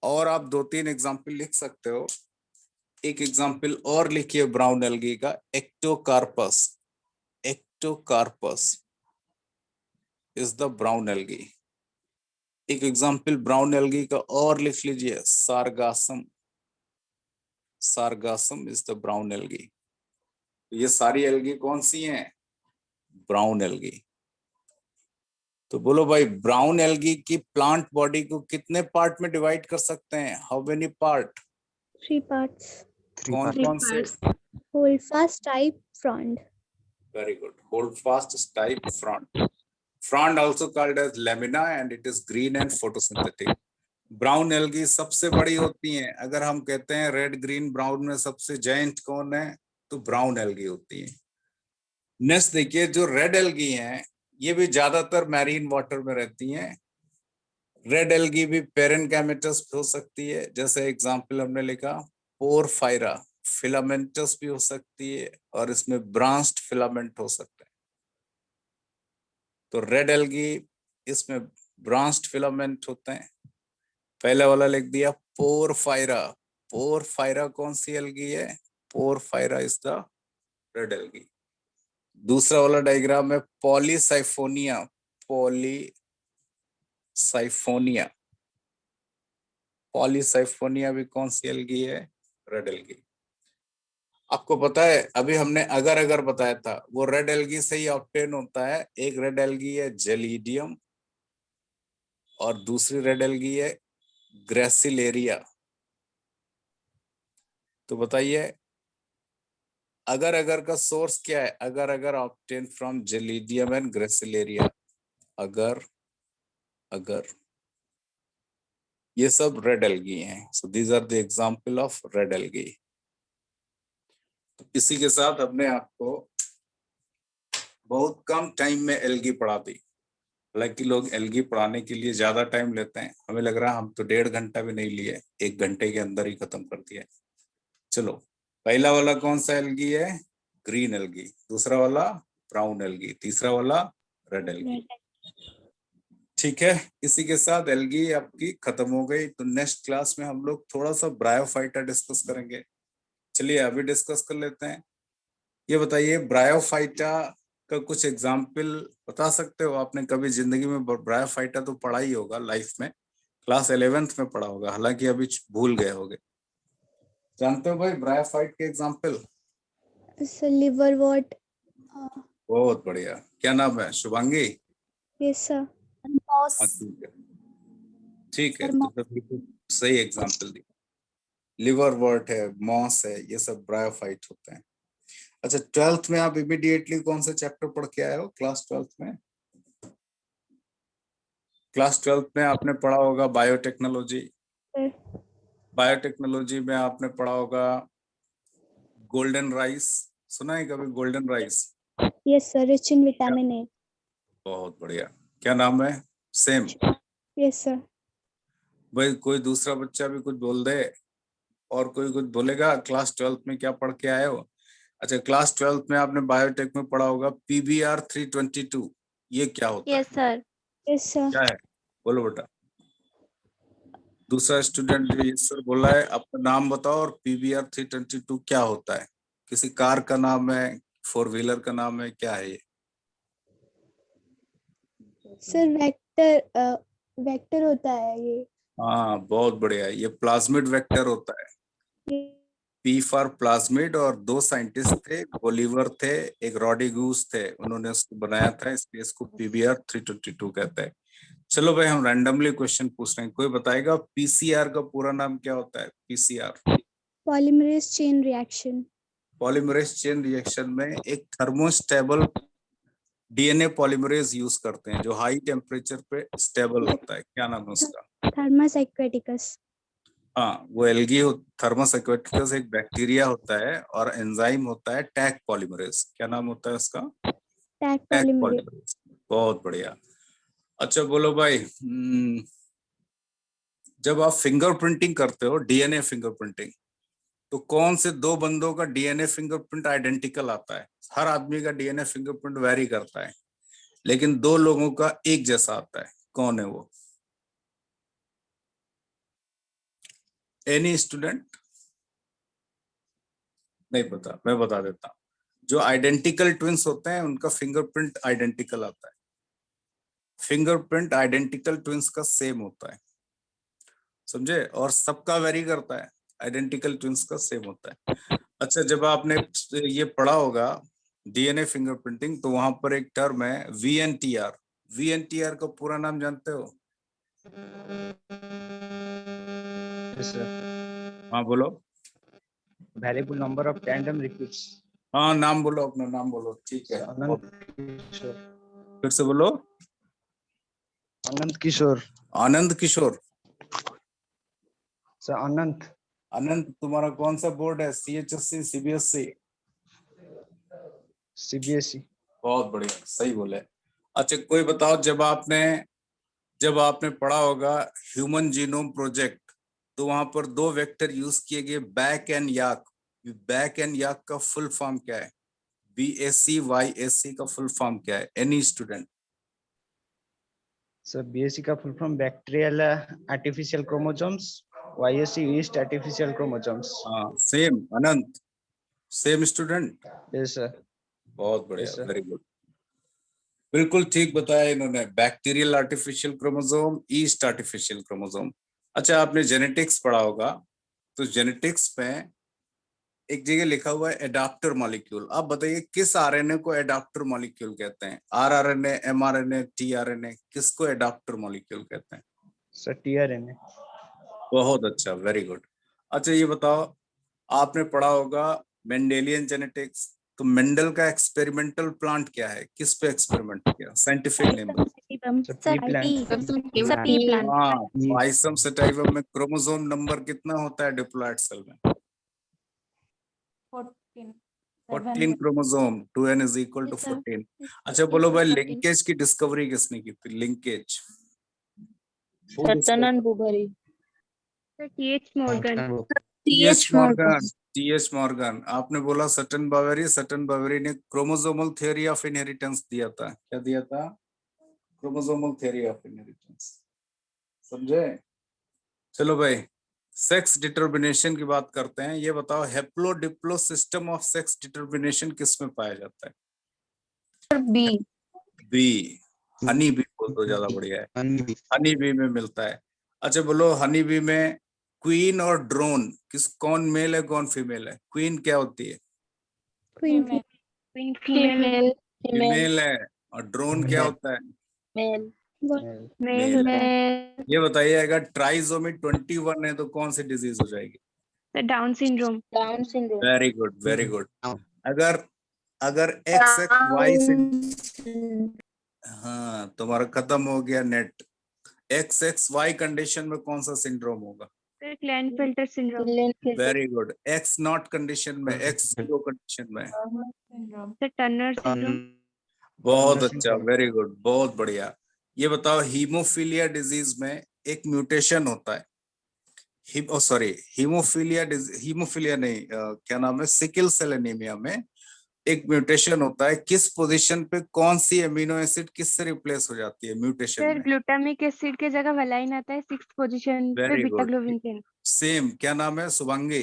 और आप 2-3 एग्जाम्पल लिख सकते हो। एक एग्जाम्पल और लिखिए ब्राउन एल्गी का, Ectocarpus. Ectocarpus is the brown algae. एक एग्जाम्पल ब्राउन एल्गी का और लिख लीजिए, सारगासम। सारगासम इज द ब्राउन एल्गी। ये सारी एल्गी कौन सी हैं? Brown algae. तो बोलो भाई, ब्राउन एल्गी की प्लांट बॉडी को कितने पार्ट में डिवाइड कर सकते हैं? How many part? 3 parts. कौन कौन से? Hold fast, type, frond. Very good. Hold fast, type, frond. Frond also called as lamina and it is green and photosynthetic. Brown algae सबसे बड़ी होती हैं। अगर हम कहते हैं रेड ग्रीन ब्राउन में सबसे जायंट कौन है, तो ब्राउन एल्गी होती है। नेक्स्ट देखिए, जो रेड एल्गी हैं ये भी ज्यादातर मैरीन वाटर में रहती हैं। रेड एल्गी भी पेरेनकाइमेटस हो सकती है, जैसे एग्जांपल हमने लिखा पोरफायरा। फिलामेंटस भी हो सकती है और इसमें ब्रांच्ड फिलामेंट हो सकता है। तो रेड एल्गी इसमें ब्रांच्ड फिलामेंट होते हैं। पहले वाला लिख दिया पोरफायरा। पोरफायरा कौन सी एल्गी है? Porphyra is the red algae. दूसरा वाला डायग्राम है पॉलीसाइफोनिया। पॉलीसाइफोनिया। पॉलीसाइफोनिया भी कौन सी एल्गी है? Red algae. आपको पता है अभी हमने अगर अगर बताया था, वो रेड एल्गी से ही ऑब्टेन होता है। एक रेड एल्गी है जेलिडियम और दूसरी रेड एल्गी है ग्रेसिलेरिया। तो बताइए अगर अगर का सोर्स क्या है? Agar agar obtain from Gelidium and Gracilaria. Agar agar ये सब रेड एल्गी हैं। So these are the example of red algae. तो इसी के साथ हमने आपको बहुत कम टाइम में एल्गी पढ़ा दी। हालांकि लोग एल्गी पढ़ाने के लिए ज्यादा टाइम लेते हैं, हमें लग रहा है हम तो 1.5 घंटा भी नहीं लिए, 1 घंटे के अंदर ही खत्म कर दिया। चलो, पहला वाला कौन सा एल्गी है? Green algae. दूसरा वाला ब्राउन एल्गी। तीसरा वाला रेड एल्गी। ठीक है, इसी के साथ एल्गी आपकी खत्म हो गई। तो नेक्स्ट क्लास में हम लोग थोड़ा सा ब्रायोफाइटा डिस्कस करेंगे। चलिए अभी डिस्कस कर लेते हैं। ये बताइए ब्रायोफाइटा का कुछ एग्जाम्पल बता सकते हो? आपने कभी जिंदगी में ब्रायोफाइटा तो पढ़ा ही होगा, लाइफ में क्लास 11th में पढ़ा होगा, हालांकि अभी भूल गए होगे। जानते हो भाई ब्रायोफाइट के एग्जाम्पल? Liverwort. बहुत बढ़िया। क्या नाम है? शुभांगी? Yes, sir. हाँ, ठीक है, तो बिल्कुल सही एग्जाम्पल दी। लिवरवर्ट है, मॉस है, ये सब ब्रायोफाइट होते हैं। अच्छा, 12th में आप इमीडिएटली कौन सा चैप्टर पढ़ के आए हो? क्लास 12th में आपने पढ़ा होगा बायोटेक्नोलॉजी। बायोटेक्नोलॉजी में आपने पढ़ा होगा गोल्डन राइस, सुना है कभी golden rice? Yes, sir. Rich in vitamin A. बहुत बढ़िया। क्या नाम है? सेम। Yes, sir. भाई कोई दूसरा बच्चा भी कुछ बोल दे और कोई कुछ बोलेगा। क्लास 12th में क्या पढ़ के आए हो? अच्छा, क्लास 12th में आपने बायोटेक में पढ़ा होगा PBR 322। ये क्या होता है? Yes, sir. Yes, sir. क्या है? बोलो बेटा। दूसरा स्टूडेंट जो यस सर बोला है, अपना नाम बताओ और PBR 322 क्या होता है? किसी कार का नाम है, 4 व्हीलर का नाम है, क्या है ये? Sir, vector होता है ये. हाँ बहुत बढ़िया। ये प्लाज्मिड वेक्टर होता है। P for plasmid. और 2 साइंटिस्ट थे, ओलिवर थे, एक रॉडी गूस थे, उन्होंने उसको बनाया था, इसलिए इसको PBR 322 कहते हैं। चलो भाई हम रैंडमली क्वेश्चन पूछ रहे हैं, कोई बताएगा PCR का पूरा नाम क्या होता है? PCR Polymerase chain reaction. Polymerase chain reaction में एक थर्मोस्टेबल DNA पॉलीमरेज यूज करते हैं जो हाई टेम्परेचर पे स्टेबल होता है। क्या नाम है उसका? Thermus aquaticus. हाँ, वो एल्गी थर्मस एक्वेटिकस एक बैक्टीरिया होता है और एंजाइम होता है टैग पॉलीमरेज। क्या नाम होता है उसका? Tag tag polymerase. पॉलीमरेज। बहुत बढ़िया। अच्छा बोलो भाई, जब आप फिंगरप्रिंटिंग करते हो, DNA फिंगरप्रिंटिंग, तो कौन से 2 बंदों का DNA फिंगरप्रिंट आइडेंटिकल आता है? हर आदमी का DNA फिंगरप्रिंट वेरी करता है, लेकिन 2 लोगों का एक जैसा आता है। कौन है वो? Any student? नहीं पता? मैं बता देता हूं। जो आइडेंटिकल ट्विंस होते हैं उनका फिंगरप्रिंट आइडेंटिकल आता है। फिंगरप्रिंट आइडेंटिकल ट्विंस का सेम होता है, समझे? और सबका वेरी करता है, आइडेंटिकल ट्विंस का सेम होता है। अच्छा, जब आपने ये पढ़ा होगा DNA फिंगरप्रिंटिंग, तो वहां पर एक टर्म है VNTR। VNTR का पूरा नाम जानते हो? हाँ बोलो। Variable number of tandem repeats. हाँ नाम बोलो, अपना नाम बोलो। ठीक है, Anand Kishore. फिर से बोलो। Anand Kishore. Anand Kishore. Sir, Anand. अनंत, तुम्हारा कौन सा बोर्ड है? CHSC, CBSE? CBSE. बहुत बढ़िया, सही बोले। अच्छा कोई बताओ, जब आपने पढ़ा होगा ह्यूमन जीनोम प्रोजेक्ट, तो वहां पर 2 वेक्टर यूज किए गए, BAC and YAC. BAC and YAC का फुल फॉर्म क्या है? BAC YAC का फुल फॉर्म क्या है? Any student? Sir, BAC का full form bacterial artificial chromosomes. YAC yeast artificial chromosomes. हाँ सेम। अनंत सेम स्टूडेंट? Yes, sir. बहुत बढ़िया, Yes, sir. Very good. बिल्कुल ठीक बताया इन्होंने। Bacterial artificial chromosome, yeast artificial chromosome. अच्छा आपने जेनेटिक्स पढ़ा होगा, तो जेनेटिक्स में एक जगह लिखा हुआ है एडाप्टर मॉलिक्यूल। आप बताइए किस RNA को एडाप्टर मॉलिक्यूल कहते हैं? rRNA, mRNA, tRNA, किसको एडाप्टर मॉलिक्यूल कहते हैं? Sir, tRNA. बहुत अच्छा, वेरी गुड। अच्छा ये बताओ, आपने पढ़ा होगा मेंडेलियन जेनेटिक्स, तो मेंडल का एक्सपेरिमेंटल प्लांट क्या है? किस पे एक्सपेरिमेंट किया? Scientific name. Sir, Sir, pea plant. Sir, pea plant. हाँ, पाइसम सेटाइवम में क्रोमोसोम नंबर कितना होता है डिप्लॉयड सेल में? 14 क्रोमोसोम। 2n = Yes, sir. 14। अच्छा बोलो भाई, लिंकेज की डिस्कवरी किसने की थी? Linkage Sutton and Boveri. Sir, T.H. Morgan. TH Morgan. आपने बोला सटन बावेरी। सटन बावेरी ने क्रोमोसोमल थ्योरी ऑफ इनहेरिटेंस दिया था। क्या दिया था? क्रोमोसोमल थ्योरी ऑफ इनहेरिटेंस, समझे? चलो भाई, सेक्स डिटर्मिनेशन की बात करते हैं। ये बताओ haplo diplo system of sex determination किस में पाया जाता है? B. बी। हनी बी बोल तो ज्यादा बढ़िया है। हनी बी में मिलता है। अच्छा बोलो, हनी बी में क्वीन और ड्रोन कौन मेल है कौन फीमेल है? क्वीन क्या होती है? Queen. Queen female. फीमेल है। और ड्रोन क्या होता है? Male. मेल है। ये बताइए, अगर ट्राइसोमी 21 है तो कौन सी डिजीज हो जाएगी? The Down syndrome. Down syndrome. Very good, very good. अगर XXY हाँ तुम्हारा खत्म हो गया नेट। XXY कंडीशन में कौन सा सिंड्रोम होगा? The Sir, Klinefelter syndrome. Very good. X not condition में, एक्स जीरो कंडीशन में। Sir, Turner syndrome. बहुत Turner अच्छा, syndrome. वेरी गुड, बहुत बढ़िया। ये बताओ, हीमोफीलिया डिजीज में एक म्यूटेशन होता है, सॉरी हीमोफीलिया नहीं, क्या नाम है, सिकल सेल एनीमिया में एक म्यूटेशन होता है। किस पोजीशन पे कौन सी अमीनो एसिड किससे रिप्लेस हो जाती है म्यूटेशन Sir, में? glutamic acid के जगह valine आता है 6th position पे very beta good, globin 10. Same. क्या नाम है? शुभांगी।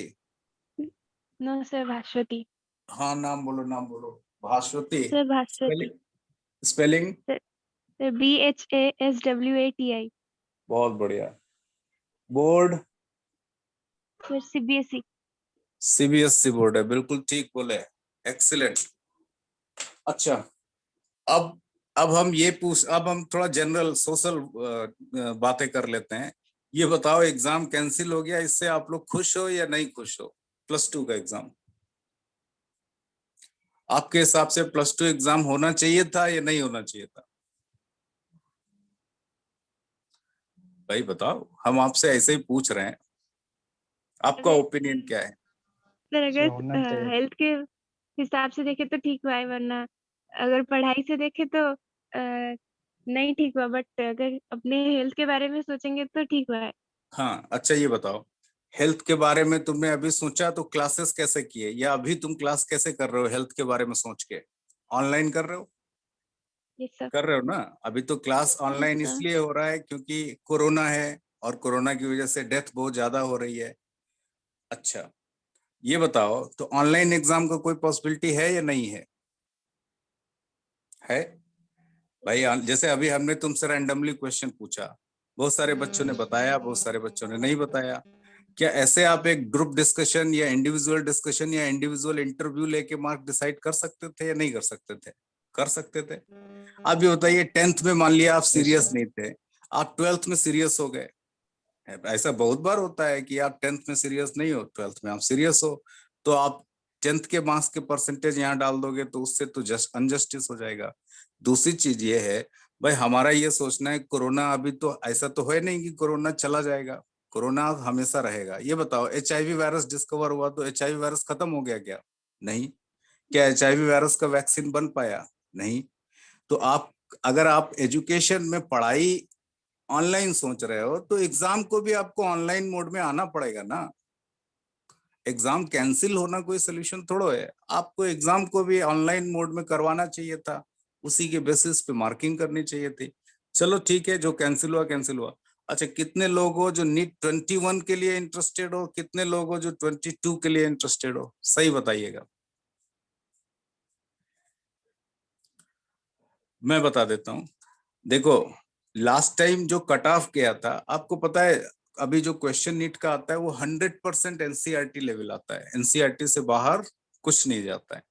No, sir, Bhaswati. हाँ, नाम बोलो, नाम बोलो। Bhaswati. Sir, Bhaswati. Spelling, spelling. Sir, BHASWATI. बहुत बढ़िया। Board? Sir, CBSE. CBSE board है, बिल्कुल ठीक बोले, एक्सीलेंट। अच्छा, अब हम थोड़ा जनरल सोशल बातें कर लेते हैं। ये बताओ, एग्जाम कैंसिल हो गया, इससे आप लोग खुश हो या नहीं खुश हो? +2 का एग्जाम, आपके हिसाब से +2 एग्जाम होना चाहिए था या नहीं होना चाहिए था? भाई बताओ, हम आपसे ऐसे ही पूछ रहे हैं, आपका ओपिनियन क्या है? सर, अगर होना चाहिए। हेल्थ के हिसाब से देखे तो ठीक हुआ है, वरना अगर पढ़ाई से देखे तो नहीं ठीक हुआ, बट अगर अपने हेल्थ के बारे में सोचेंगे तो ठीक हुआ है। हाँ, अच्छा ये बताओ, हेल्थ के बारे में तुमने अभी सोचा तो क्लासेस कैसे किए, या अभी तुम क्लास कैसे कर रहे हो हेल्थ के बारे में सोच के? ऑनलाइन कर रहे हो? Yes sir. कर रहे हो ना? अभी तो क्लास ऑनलाइन sir. इसलिए हो रहा है क्योंकि कोरोना है, और कोरोना की वजह से डेथ बहुत ज्यादा हो रही है। अच्छा, ये बताओ, तो ऑनलाइन एग्जाम का कोई पॉसिबिलिटी है या नहीं है? है भाई? जैसे अभी हमने तुमसे रैंडमली क्वेश्चन पूछा, बहुत सारे बच्चों ने बताया, बहुत सारे बच्चों ने नहीं बताया। क्या ऐसे आप एक ग्रुप डिस्कशन या इंडिविजुअल डिस्कशन या इंडिविजुअल इंटरव्यू लेके मार्क डिसाइड कर सकते थे या नहीं कर सकते थे? कर सकते थे। आप ये बताइए, 10th में मान लिया आप सीरियस नहीं थे, आप 12th में सीरियस हो गए। ऐसा बहुत बार होता है कि आप 10th में सीरियस नहीं हो, 12th में आप सीरियस हो, तो आप 10th के मार्क्स के परसेंटेज यहाँ डाल दोगे तो उससे तो जस्ट अनजस्टिस हो जाएगा। दूसरी चीज ये है, भाई हमारा ये सोचना है, कोरोना अभी तो ऐसा तो है नहीं कि कोरोना चला जाएगा, कोरोना हमेशा रहेगा। ये बताओ, HIV वायरस डिस्कवर हुआ तो HIV वायरस खत्म हो गया क्या? नहीं। क्या HIV वायरस का वैक्सीन बन पाया? नहीं। तो आप, अगर आप एजुकेशन में पढ़ाई ऑनलाइन सोच रहे हो तो एग्जाम को भी आपको ऑनलाइन मोड में आना पड़ेगा ना। एग्जाम कैंसिल होना कोई सोल्यूशन थोड़ो है, आपको एग्जाम को भी ऑनलाइन मोड में करवाना चाहिए था, उसी के बेसिस पे मार्किंग करनी चाहिए थी। चलो ठीक है, जो कैंसिल हुआ कैंसिल हुआ। अच्छा, कितने लोग हो जो नीट 21 के लिए इंटरेस्टेड हो, कितने लोग हो जो 22 के लिए इंटरेस्टेड हो? सही बताइएगा। मैं बता देता हूँ। देखो, लास्ट टाइम जो कट ऑफ गया था, आपको पता है, अभी जो क्वेश्चन नीट का आता है वो 100% एनसीईआरटी लेवल आता है, एनसीईआरटी से बाहर कुछ नहीं जाता है,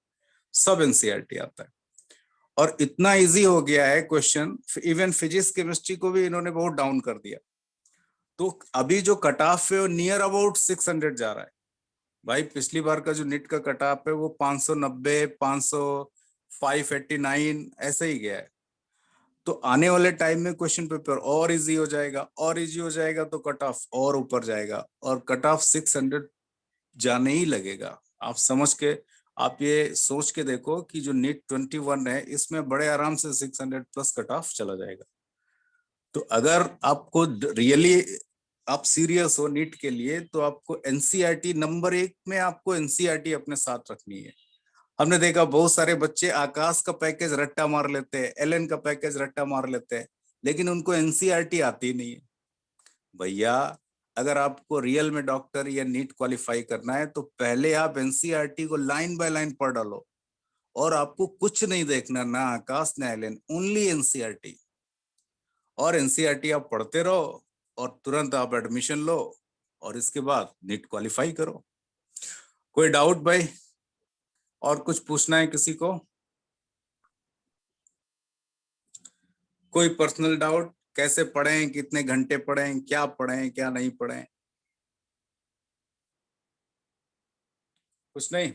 सब एनसीईआरटी आता है। और इतना इजी हो गया है क्वेश्चन, इवन फिजिक्स केमिस्ट्री को भी इन्होंने बहुत डाउन कर दिया। तो अभी जो कट ऑफ है वो नियर अबाउट 600 जा रहा है। भाई पिछली बार का जो नीट का कट ऑफ है वो 590, 500, 589 ऐसे ही गया है। तो आने वाले टाइम में क्वेश्चन पेपर और इजी हो जाएगा, और इजी हो जाएगा तो कट ऑफ और ऊपर जाएगा, और कट ऑफ 600 जाने ही लगेगा। आप समझ के, आप ये सोच के देखो कि जो नीट 21 है इसमें बड़े आराम से 600 प्लस कट ऑफ चला जाएगा। तो अगर आपको रियली आप सीरियस हो नीट के लिए, तो आपको एनसीईआरटी नंबर 1 में, आपको एनसीईआरटी अपने साथ रखनी है। हमने देखा बहुत सारे बच्चे आकाश का पैकेज रट्टा मार लेते हैं, एलएन का पैकेज रट्टा मार लेते हैं, लेकिन उनको एनसीईआरटी आती नहीं है। भैया, अगर आपको रियल में डॉक्टर या नीट क्वालिफाई करना है तो पहले आप एनसीईआरटी को लाइन बाय लाइन पढ़ डालो, और आपको कुछ नहीं देखना, ना आकाश ना एलएन, ओनली एनसीईआरटी। और एनसीईआरटी आप पढ़ते रहो और तुरंत आप एडमिशन लो, और इसके बाद नीट क्वालिफाई करो। कोई डाउट भाई? और कुछ पूछना है किसी को? कोई पर्सनल डाउट? कैसे पढ़ें, कितने घंटे पढ़ें, क्या पढ़ें क्या नहीं पढ़ें? कुछ नहीं?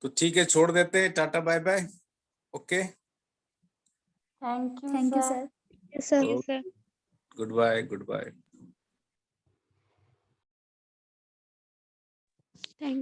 तो ठीक है, छोड़ देते हैं, tata bye bye. Okay, Thank you, Thank you, sir. sir. Yes, sir. Yes, sir. Goodbye, goodbye. Thank